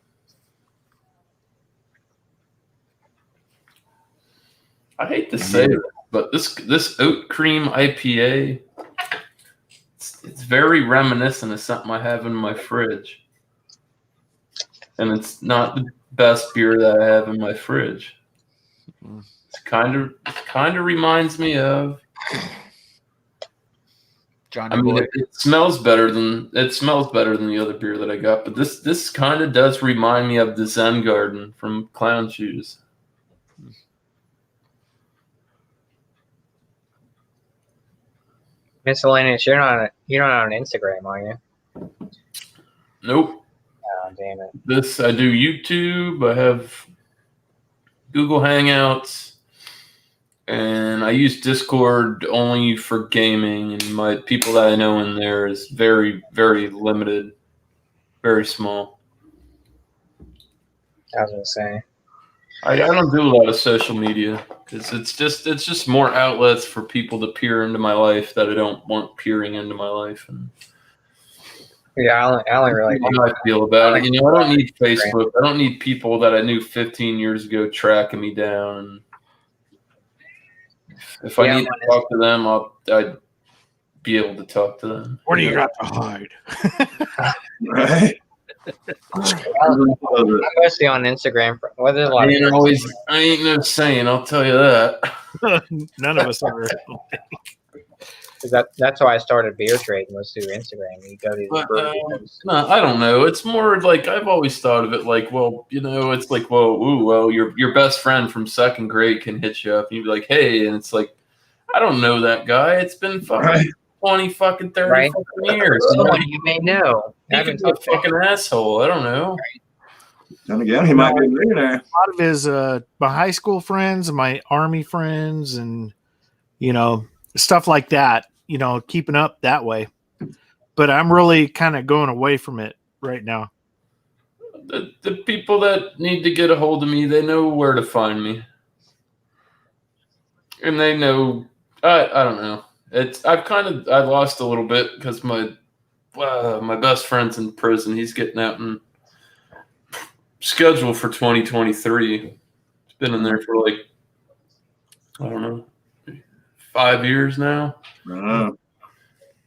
I hate to say it, but this oat cream IPA, it's very reminiscent of something I have in my fridge. And it's not the best beer that I have in my fridge. It kind of reminds me of Johnny I mean, Boy. it smells better than the other beer that I got, but this kind of does remind me of the Zen Garden from Clown Shoes. Miscellaneous. You're not on Instagram, are you? Nope. Oh, damn it. I do YouTube. I have Google Hangouts, and I use Discord only for gaming. And my people that I know in there is very, very limited, very small. I was gonna say. I don't do a lot of social media because it's just more outlets for people to peer into my life that I don't want peering into my life. And Yeah, I only really do. how I feel about it. I don't need Facebook. I don't need people that I knew 15 years ago tracking me down. If I need to talk to them, I'd be able to talk to them. What do you got to hide? Right. I'm mostly on Instagram. I ain't no saying. I'll tell you that. None of us are. That's why I started beer trading was through Instagram. You go to the brewery. No, I don't know. It's more like I've always thought of it like, well, it's like, well, your best friend from second grade can hit you up and you'd be like, hey, and it's like, I don't know that guy. It's been fucking 20 fucking 30 Right. fucking years. Someone you may know. He could be a fucking asshole. I don't know. Then again, he might be a millionaire. A lot of his my high school friends and my army friends and stuff like that, keeping up that way. But I'm really kind of going away from it right now. The people that need to get a hold of me, they know where to find me. And they know, I don't know. I lost a little bit because my best friend's in prison. He's getting out and scheduled for 2023. He's been in there for like, I don't know, 5 years now. Uh,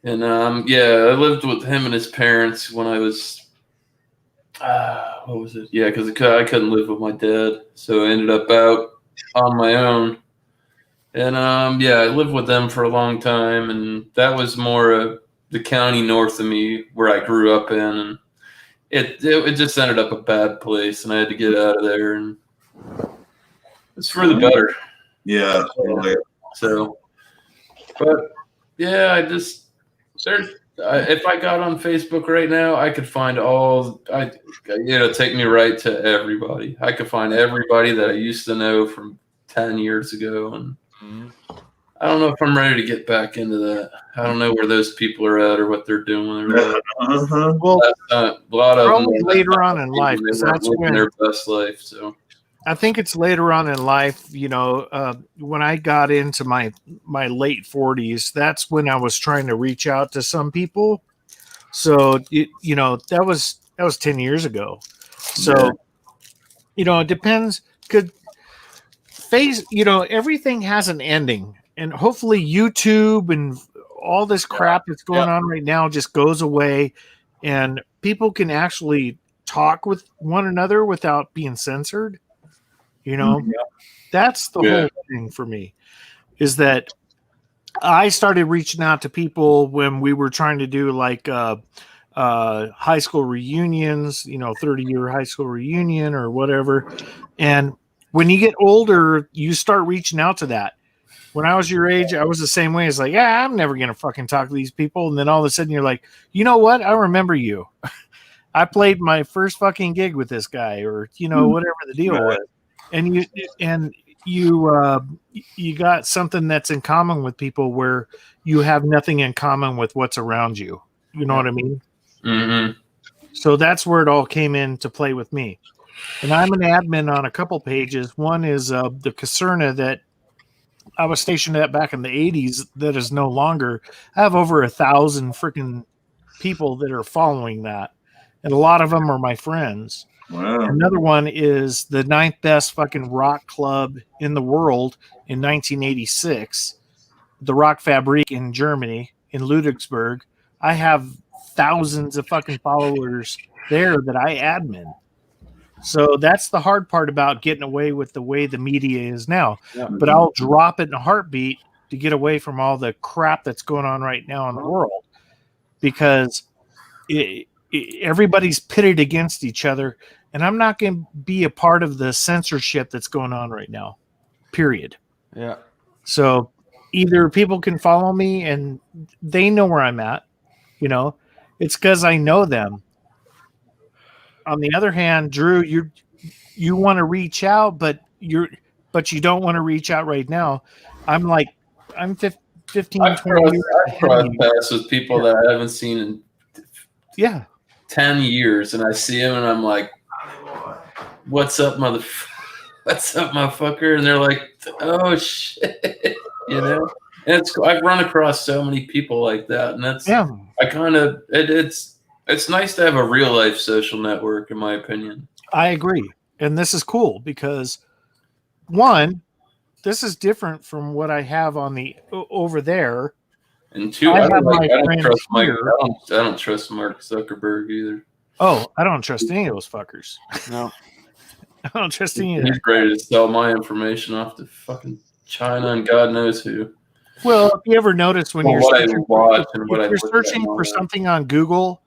And I lived with him and his parents when I was, what was it? Yeah, because I couldn't live with my dad, so I ended up out on my own. And I lived with them for a long time, and that was more of the county north of me where I grew up in, and it just ended up a bad place, and I had to get out of there, and it's for the better. yeah. Totally. So, but yeah, if I got on Facebook right now, I could find take me right to everybody. I could find everybody that I used to know from 10 years ago, and I don't know if I'm ready to get back into that. I don't know where those people are at or what they're doing. Uh-huh. Well, a lot of them later on in life, they that's weren't living when their best life. So I think it's later on in life, when I got into my late 40s, that's when I was trying to reach out to some people. So, that was 10 years ago. So, it depends. Everything has an ending, and hopefully YouTube and all this crap that's going on right now just goes away and people can actually talk with one another without being censored. That's the whole thing for me, is that I started reaching out to people when we were trying to do like high school reunions, 30-year high school reunion or whatever. And when you get older, you start reaching out to that. When I was your age, I was the same way. It's like, I'm never going to fucking talk to these people. And then all of a sudden you're like, you know what? I remember you. I played my first fucking gig with this guy, or, whatever the deal was. And you got something that's in common with people where you have nothing in common with what's around you. You know what I mean? Mm-hmm. So that's where it all came into play with me. And I'm an admin on a couple pages. One is the Caserna that I was stationed at back in the 80s that is no longer. I have over 1,000 freaking people that are following that. And a lot of them are my friends. Wow. Another one is the 9th best fucking rock club in the world in 1986, the Rock Fabrik in Germany, in Ludwigsburg. I have thousands of fucking followers there that I admin. So that's the hard part about getting away with the way the media is now. Yeah. But I'll drop it in a heartbeat to get away from all the crap that's going on right now in the world, because everybody's pitted against each other, and I'm not going to be a part of the censorship that's going on right now, period. Yeah. So either people can follow me and they know where I'm at, it's because I know them. On the other hand, Drew, you want to reach out, but you don't want to reach out right now. I'm 15, 20 years. I've crossed paths with people that I haven't seen in 10 years, and I see them and I'm like, what's up, what's up, motherfucker? And they're like, oh shit, And I've run across so many people like that, and that's it's nice to have a real life social network, in my opinion. I agree. And this is cool because, one, this is different from what I have on the over there. And two, I don't trust Mark Zuckerberg either. Oh, I don't trust any of those fuckers. No. I don't trust any of them. He's ready to sell my information off to fucking China and God knows who. Well, if you ever notice when you're searching for that. Something on Google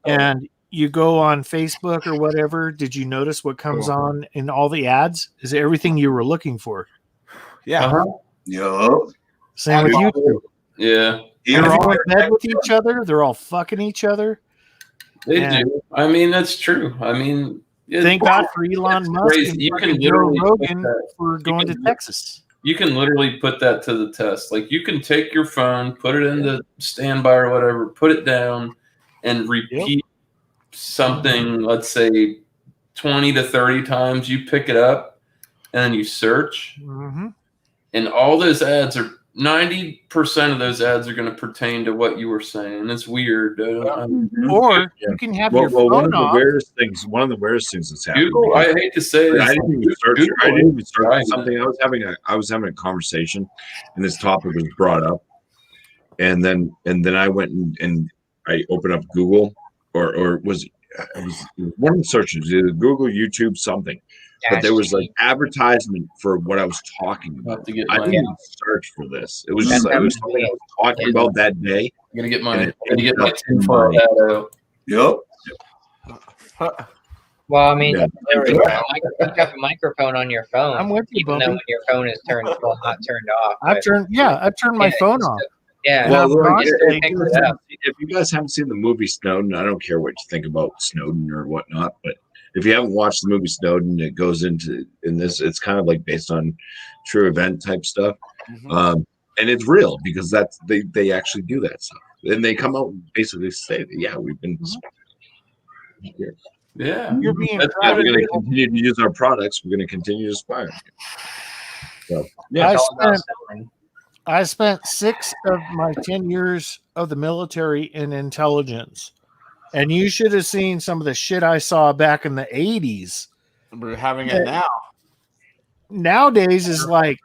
and you go on Facebook or whatever, did you notice what comes on in all the ads? Is it everything you were looking for? Yeah. Yup. Same with YouTube. Yeah. They're all in bed with each other. They're all fucking each other. They do. I mean, that's true. I mean, thank God for Elon Musk crazy. and You can fucking Joe literally Rogan for going to Texas. You can literally put that to the test. Like, you can take your phone, put it into standby or whatever, put it down, and repeat something, let's say 20 to 30 times. You pick it up and then you search, and all those ads are 90% of those ads are going to pertain to what you were saying. It's weird. Or you can have your phone one of off. One of the weirdest things that's happened. Google, I hate to say it, I didn't even search. I didn't even search right. something. I was having a conversation, and this topic was brought up, and then I went and I opened up Google, or was one of the searches, either Google, YouTube, something. But there was like advertisement for what I was talking about. I didn't even search for this. It was just it was something I was talking about that day. I'm gonna get my tinfoil hat out. Yep. Well, I mean, there we go. You got a microphone on your phone. I'm with you, even though when your phone is turned, not turned off. I've turned my phone off. Yeah. Well, Well, if you guys haven't seen the movie Snowden, I don't care what you think about Snowden or whatnot, but if you haven't watched the movie Snowden, it goes into this. It's kind of like based on true event type stuff, and it's real because they actually do that stuff, and they come out and basically say, "Yeah, we've been." Yeah, you're being. We're going to continue to use our products. We're going to continue to spy. So yeah, I spent 6 of my 10 years of the military in intelligence. And you should have seen some of the shit I saw back in the 80s. We're having it now. Nowadays is like,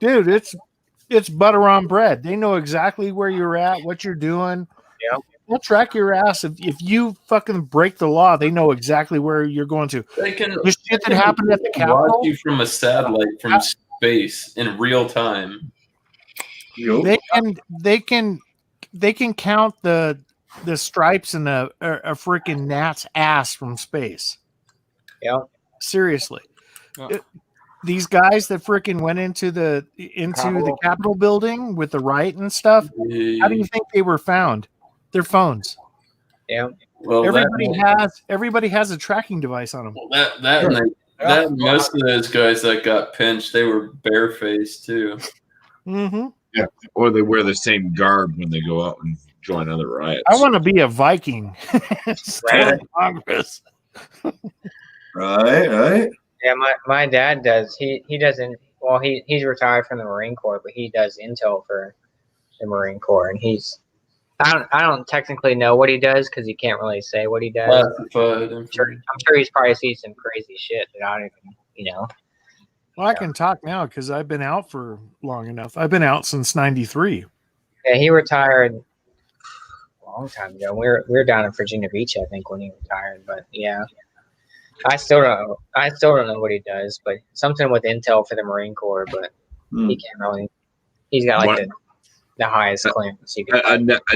dude, it's butter on bread. They know exactly where you're at, what you're doing. Yeah. They'll track your ass. If you fucking break the law, they know exactly where you're going to. They can the shit that happened at the Capitol. Watch you from a satellite from space in real time. They can count the stripes in a freaking gnat's ass from space. Yeah. Seriously. These guys that freaking went into the Capitol building with the right and stuff, how do you think they were found? Their phones. Yeah. Well, everybody has a tracking device on them. Well, most of those guys that got pinched, they were barefaced too. Mm-hmm. Yeah. Or they wear the same garb when they go out and join other riots. I want to be a Viking. Congress. Right. Yeah, my dad does. He doesn't. Well, he's retired from the Marine Corps, but he does intel for the Marine Corps, and I don't technically know what he does because he can't really say what he does. I'm sure he's probably seen some crazy shit that I don't even, Well, I can talk now because I've been out for long enough. I've been out since '93. Yeah, he retired a long time ago. We were down in Virginia Beach, I think, when he retired. But yeah, I still don't know what he does. But something with intel for the Marine Corps. But he can't really. He's got like the highest clearance.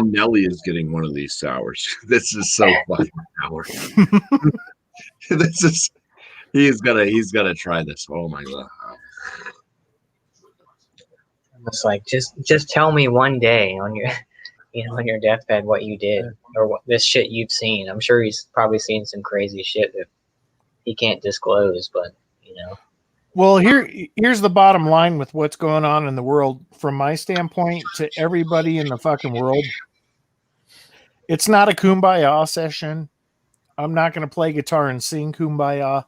Nelly is getting one of these sours. This is so fucking sour. He's gotta try this. Oh my god. It's like just tell me one day on your on your deathbed what you did or what this shit you've seen. I'm sure he's probably seen some crazy shit that he can't disclose, but Well, here's the bottom line with what's going on in the world from my standpoint to everybody in the fucking world. It's not a kumbaya session. I'm not going to play guitar and sing kumbaya.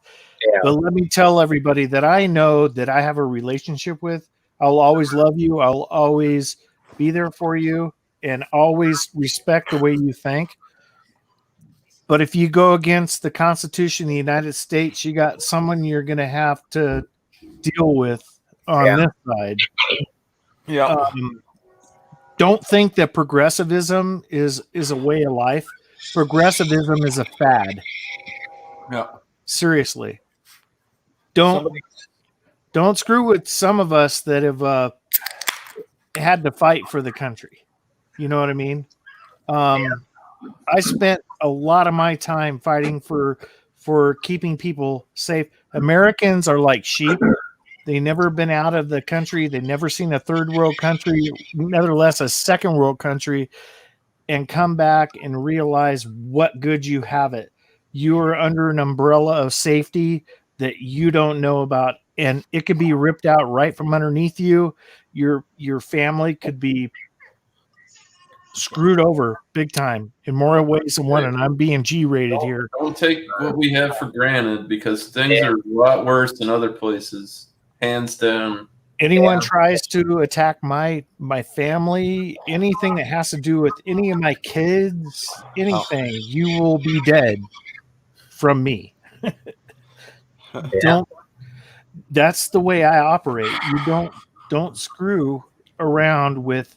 Yeah. But let me tell everybody that I know that I have a relationship with. I'll always love you. I'll always be there for you and always respect the way you think. But if you go against the Constitution of the United States, you got someone you're going to have to deal with on this side. Yeah. Don't think that progressivism is a way of life. Progressivism is a fad. Yeah. Seriously. Don't screw with some of us that have had to fight for the country. You know what I mean? I spent a lot of my time fighting for keeping people safe. Americans are like sheep. They never been out of the country. They never seen a third world country, nevertheless a second world country, and come back and realize what good you have it. You are under an umbrella of safety that you don't know about, and it could be ripped out right from underneath you. Your family could be screwed over big time in more ways than one, and I'm being G-rated here. Don't take what we have for granted, because things are a lot worse than other places, hands down. Anyone tries to attack my family, anything that has to do with any of my kids, anything, you will be dead from me. That's the way I operate. You don't screw around with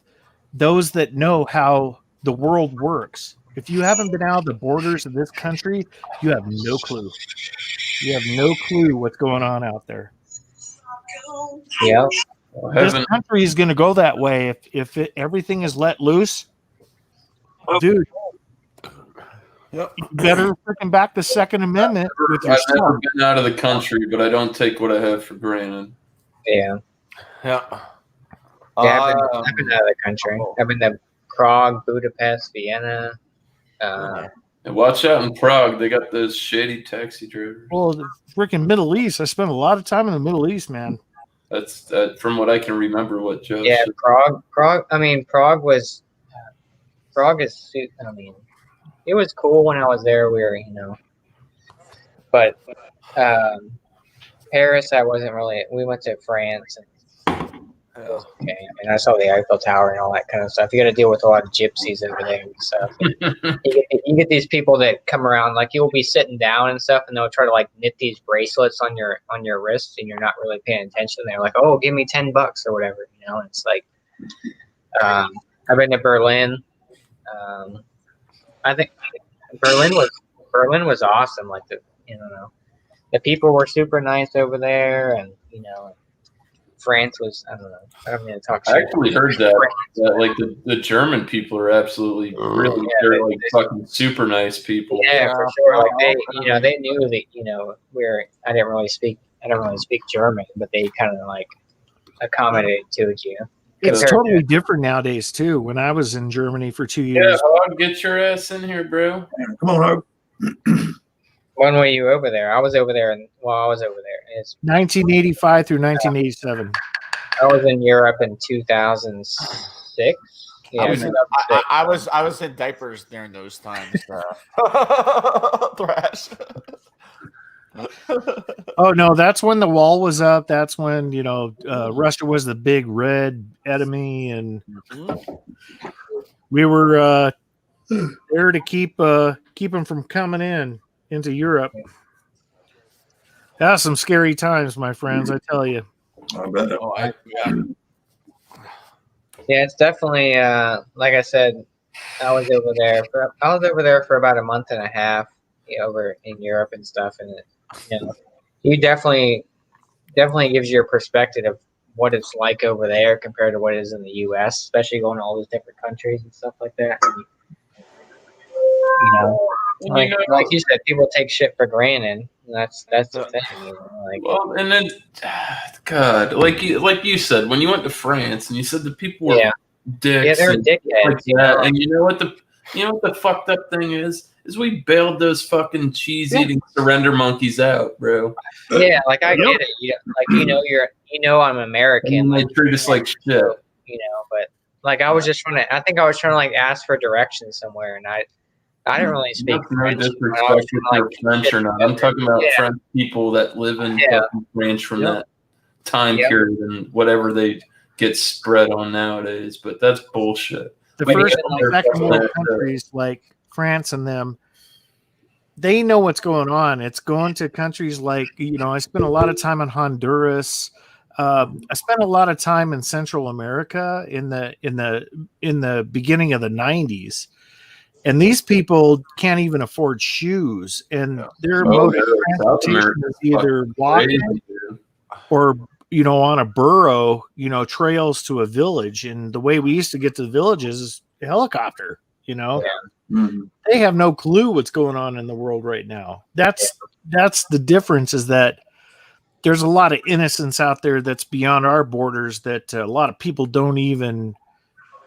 those that know how the world works. If you haven't been out of the borders of this country, you have no clue. You have no clue what's going on out there. Yeah. This country is going to go that way if everything is let loose. Dude, you better freaking back the Second Amendment with your I've stuff. never been out of the country, but I don't take what I have for granted. Yeah. Yeah. I've been out of the country. I've been to Prague, Budapest, Vienna. And watch out in Prague. They got those shady taxi drivers. Well, the freaking Middle East. I spent a lot of time in the Middle East, man. That's from what I can remember. What Joe? Yeah, said. Prague. I mean, Prague is. I mean, it was cool when I was there. But Paris, I wasn't really. We went to France, and it was okay. And I saw the Eiffel Tower and all that kind of stuff. You got to deal with a lot of gypsies over there and stuff. You get these people that come around, like you'll be sitting down and stuff, and they'll try to like knit these bracelets on your wrists, and you're not really paying attention. They're like, "Oh, give me $10 or whatever," And it's like, I've been to Berlin. I think Berlin was awesome. Like the people were super nice over there, and France was, I don't know. I don't mean to talk shit. I actually heard that like the German people are absolutely brilliant. They're like fucking super nice people. Yeah, for sure. Like they knew that I didn't really speak German, but they kind of like accommodated to you. It's totally different nowadays too. When I was in Germany for 2 years, Hog, get your ass in here, bro. Come on, Hog. When were you over there? I was over there, It's 1985 through 1987. I was in Europe in 2006. Yeah, I was in diapers during those times. Thrash. Oh no, that's when the wall was up. That's when Russia was the big red enemy, and we were there to keep them from coming into Europe. That's some scary times, my friends. I tell you. I bet. Yeah, it's definitely like I said. I was over there for about a month and a half over in Europe and stuff, and you definitely gives you a perspective of what it's like over there compared to what it is in the U.S., especially going to all those different countries and stuff like that. Like you said, people take shit for granted. That's the thing. Well, and then, God, like you said, when you went to France and you said the people were dicks. Yeah, they're dickheads. And you know what the fucked up thing is we bailed those fucking cheese-eating surrender monkeys out, bro. Yeah, like I get it. I'm American. And they treat us like shit. But like I was trying to like ask for directions somewhere, and I didn't really speak French. French or not. I'm talking about French people that live in France from that time period and whatever they get spread on nowadays. But that's bullshit. The first and second world countries like France and them, they know what's going on. It's going to countries like, I spent a lot of time in Honduras. I spent a lot of time in Central America in the beginning of the 90s. And these people can't even afford shoes, and their mode of transportation is either walking or on a burro, trails to a village. And the way we used to get to the villages is a helicopter. They have no clue what's going on in the world right now. That's the difference. Is that there's a lot of innocence out there that's beyond our borders that a lot of people don't even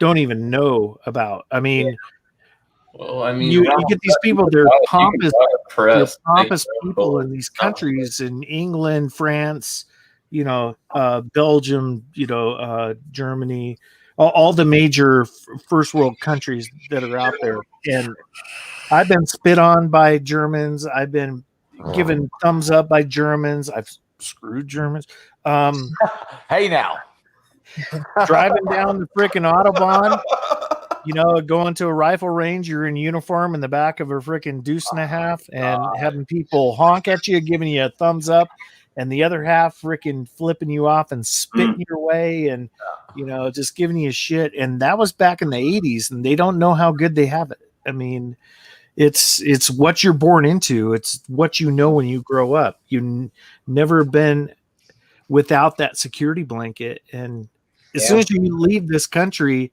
know about. I mean, Well, I mean, you get these people, they're pompous press. people in these countries in England, France, Belgium, Germany, all the major first world countries that are out there. And I've been spit on by Germans. I've been given thumbs up by Germans. I've screwed Germans. Hey now. Driving down the freaking Autobahn, going to a rifle range, you're in uniform in the back of a freaking deuce and a half, and having people honk at you, giving you a thumbs up, and the other half freaking flipping you off and spitting your way, and just giving you shit. And that was back in the 80s, and they don't know how good they have it. I mean, it's what you're born into. It's what you know when you grow up. You never been without that security blanket, and as soon as you leave this country,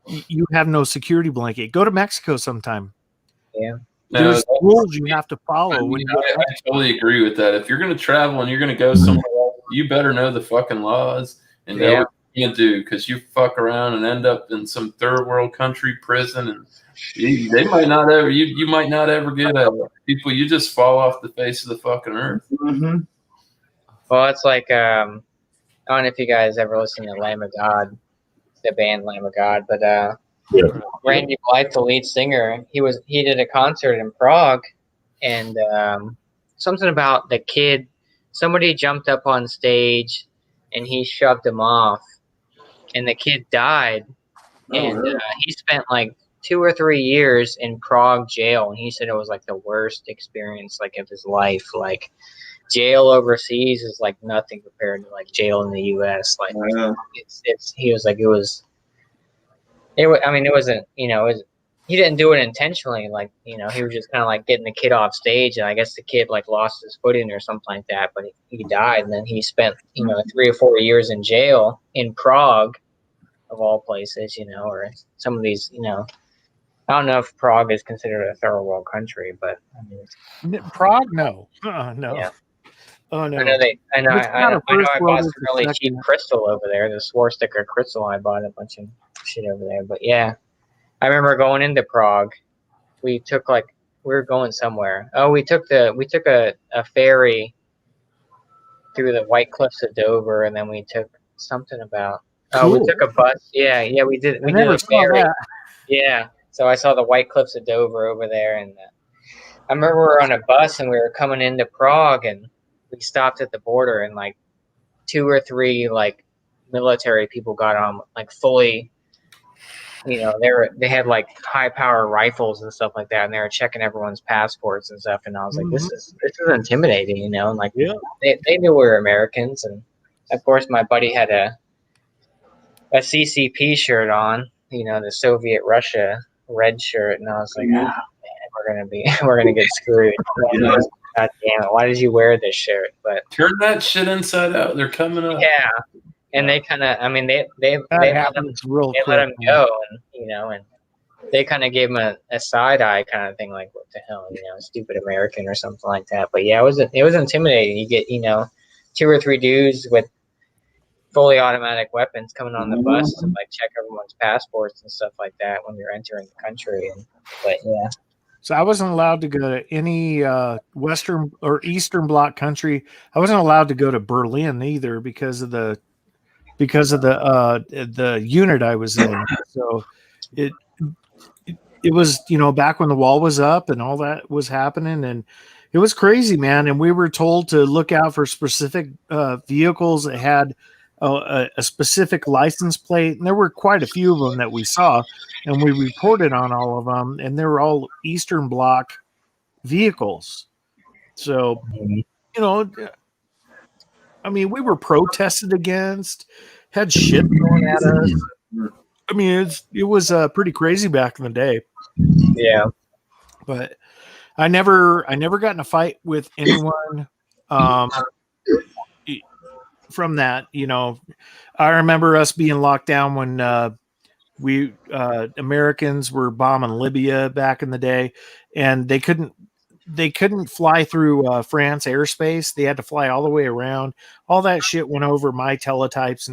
you have no security blanket. Go to Mexico sometime. Yeah. There's rules you have to follow. I totally agree with that. If you're going to travel and you're going to go somewhere else, you better know the fucking laws and know what you can do, because you fuck around and end up in some third world country prison, and they might not ever. You might not ever get out. People, you just fall off the face of the fucking earth. Mm-hmm. Well, it's like I don't know if you guys ever listen to Lamb of God, the band Lamb of God, but Randy Blythe, the lead singer, he did a concert in Prague, and something about the kid, somebody jumped up on stage and he shoved him off, and the kid died, and he spent like 2 or 3 years in Prague jail, and he said it was like the worst experience of his life. Like, jail overseas is like nothing compared to like jail in the U.S. Like, he was like, it was. I mean, it wasn't, he didn't do it intentionally. Like, he was just kind of like getting the kid off stage, and I guess the kid like lost his footing or something like that, but he died. And then he spent, 3 or 4 years in jail in Prague, of all places, or some of these, I don't know if Prague is considered a third world country, but I mean, Prague, no. No. Yeah. Oh no! I know. I bought some really cheap crystal over there. The Swarovski crystal. I bought a bunch of shit over there. But yeah, I remember going into Prague. We were going somewhere. Oh, we took a ferry through the White Cliffs of Dover, and then we took something about. Cool. We took a bus. Yeah, we did. We did a ferry. Yeah. So I saw the White Cliffs of Dover over there, and I remember we were on a bus and we were coming into Prague, and we stopped at the border, and like 2 or 3 like military people got on, like fully, they had like high power rifles and stuff like that, and they were checking everyone's passports and stuff. And I was like, this is intimidating, and like they knew we were Americans, and of course my buddy had a CCP shirt on, the Soviet Russia red shirt, and I was like, man, we're gonna get screwed. God damn it! Why did you wear this shirt? But turn that shit inside out. They're coming up. Yeah, and they kind of, I mean, they let him go, and and they kind of gave him a side eye kind of thing, like, what the hell, stupid American or something like that. But yeah, it was intimidating. You get 2 or 3 dudes with fully automatic weapons coming on the bus to like check everyone's passports and stuff like that when you're entering the country. But yeah. So I wasn't allowed to go to any Western or Eastern Bloc country. I wasn't allowed to go to Berlin either because of the unit I was in. So it was, back when the wall was up and all that was happening, and it was crazy, man. And we were told to look out for specific vehicles that had a specific license plate, and there were quite a few of them that we saw, and we reported on all of them, and they were all Eastern Bloc vehicles. So, I mean, we were protested against, had shit thrown at us. I mean, it was pretty crazy back in the day. Yeah, but I never got in a fight with anyone. From that, I remember us being locked down when we Americans were bombing Libya back in the day, and they couldn't they couldn't fly through France airspace. They had to fly all the way around. All that shit went over my teletypes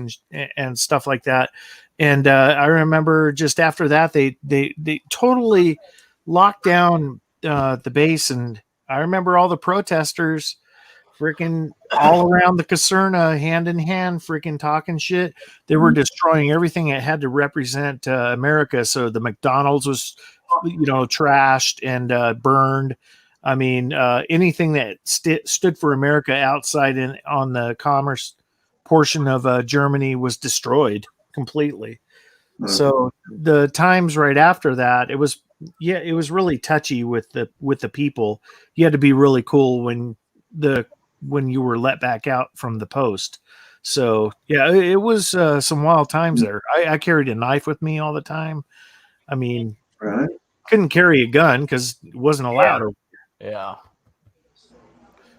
and stuff like that. And I remember just after that, they totally locked down the base. And I remember all the protesters freaking all around the caserna, hand in hand, freaking talking shit. They were destroying everything that had to represent America. So the McDonald's was, trashed and burned. I mean, anything that stood for America outside on the commerce portion of Germany was destroyed completely. So the times right after that, it was really touchy with the people. You had to be really cool when you were let back out from the post. So yeah, it was some wild times there. I carried a knife with me all the time. I mean, couldn't carry a gun because it wasn't allowed. Yeah.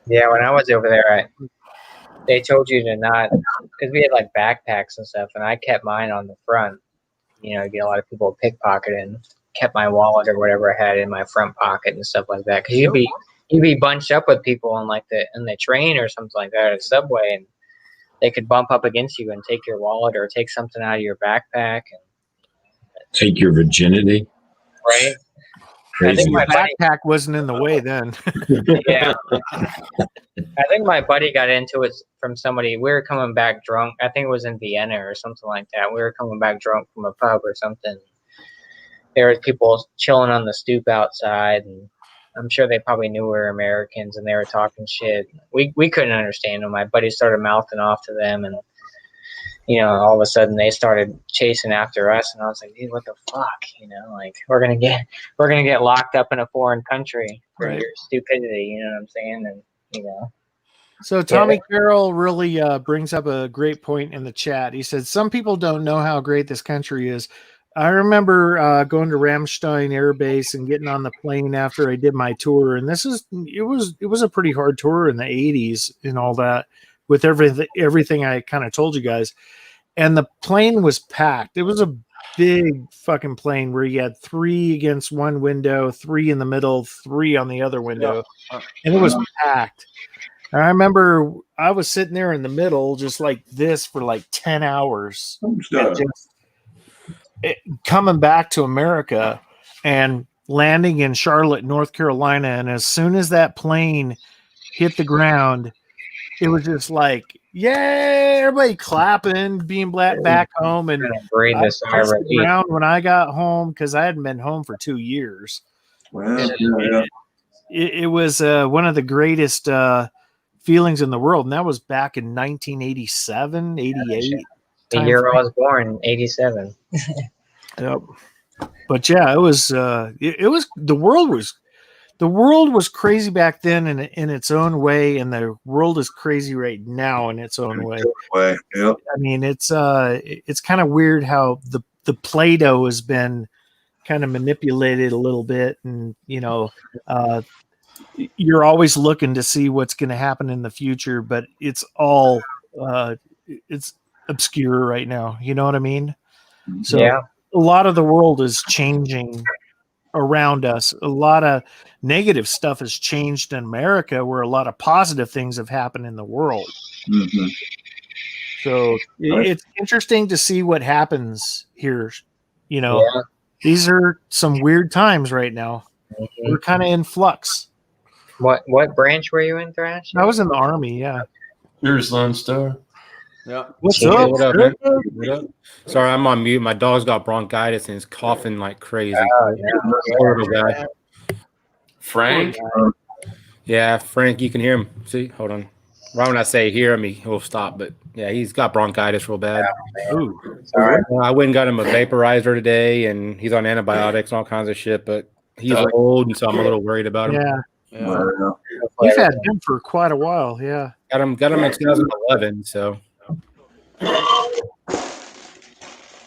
Yeah, when I was over there, they told you to not, because we had like backpacks and stuff, and I kept mine on the front. You get a lot of people pickpocketing. Kept my wallet or whatever I had in my front pocket and stuff like that. Because you'd be bunched up with people on in the train or something like that, or the subway, and they could bump up against you and take your wallet or take something out of your backpack and take your virginity. Right. I think my backpack wasn't in the way then. Yeah. I think my buddy got into it from somebody. We were coming back drunk. I think it was in Vienna or something like that. We were coming back drunk from a pub or something. There was people chilling on the stoop outside, and I'm sure they probably knew we were Americans, and they were talking shit. We couldn't understand them. My buddy started mouthing off to them, and all of a sudden they started chasing after us, and I was like, dude, what the fuck? We're gonna get locked up in a foreign country for your stupidity. You know what I'm saying? And So Tommy Carroll really brings up a great point in the chat. He said some people don't know how great this country is. I remember going to Ramstein Air Base and getting on the plane after I did my tour, and it was a pretty hard tour in the 80s and all that, with everything I kind of told you guys. And the plane was packed. It was a big fucking plane where you had 3 against one window, 3 in the middle, 3 on the other window, and it was packed. And I remember I was sitting there in the middle, just like this, for like 10 hours, coming back to America and landing in Charlotte, North Carolina. And as soon as that plane hit the ground, it was just like, yay, everybody clapping, being back home. And around when I got home, because I hadn't been home for 2 years. Wow. It was one of the greatest feelings in the world. And that was back in 1987, 88. The year I was born, 87. Yep. But yeah, it was the world was crazy back then in its own way, and the world is crazy right now in its own way. Yep. I mean, it's kind of weird how the Play-Doh has been kind of manipulated a little bit, and you're always looking to see what's going to happen in the future, but it's all it's obscure right now. You know what I mean? So a lot of the world is changing around us. A lot of negative stuff has changed in America, where a lot of positive things have happened in the world. Mm-hmm. So it's interesting to see what happens here. These are some weird times right now. Mm-hmm. We're kind of in flux. What branch were you in, Thrash? I was in the Army. Yeah. Here's Lone Star. Yeah. What's up? What up, man? What up? Sorry, I'm on mute. My dog's got bronchitis and is coughing like crazy. Horrible guy. Frank? Yeah, Frank, you can hear him. See? Hold on. Right when I say hear him, he'll stop. But yeah, he's got bronchitis real bad. Ooh. Sorry. I went and got him a vaporizer today, and he's on antibiotics and all kinds of shit. But he's old, and so I'm a little worried about him. Yeah. You've had him for quite a while. Yeah. Got him in 2011. So.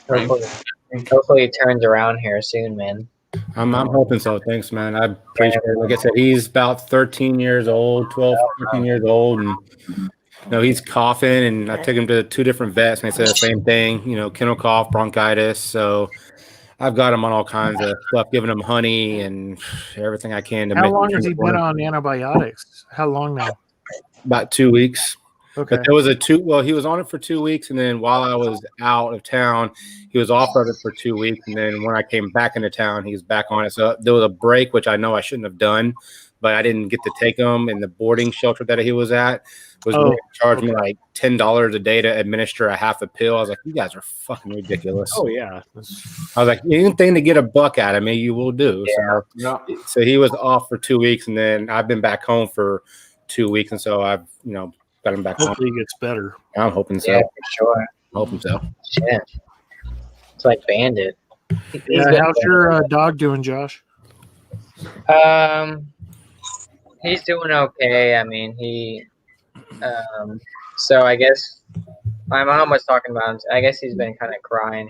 Hopefully it turns around here soon, man. I'm hoping so. Thanks, man. I appreciate it. Like I said, he's about 13 years old, 12, 13 years old, and he's coughing. And I took him to 2 different vets, and they said the same thing. Kennel cough, bronchitis. So I've got him on all kinds of stuff, giving him honey and everything I can to How make long him has he feel been better. on antibiotics? How long now? About 2 weeks. Okay. But there was he was on it for 2 weeks, and then while I was out of town, he was off of it for 2 weeks, and then when I came back into town, he was back on it. So there was a break, which I know I shouldn't have done, but I didn't get to take him. In the boarding shelter that he was at was willing to charge me like $10 a day to administer a half a pill. I was like, you guys are fucking ridiculous. Oh yeah. I was like, anything to get a buck out of me, you will do. So he was off for 2 weeks, and then I've been back home for 2 weeks, and so I've got him back Hopefully home. he gets better. I'm hoping so. Yeah, for sure. I'm hoping so. Shit. It's like Bandit. Yeah, how's your dog doing, Josh? He's doing okay. I mean, so I guess my mom was talking about him. I guess he's been kind of crying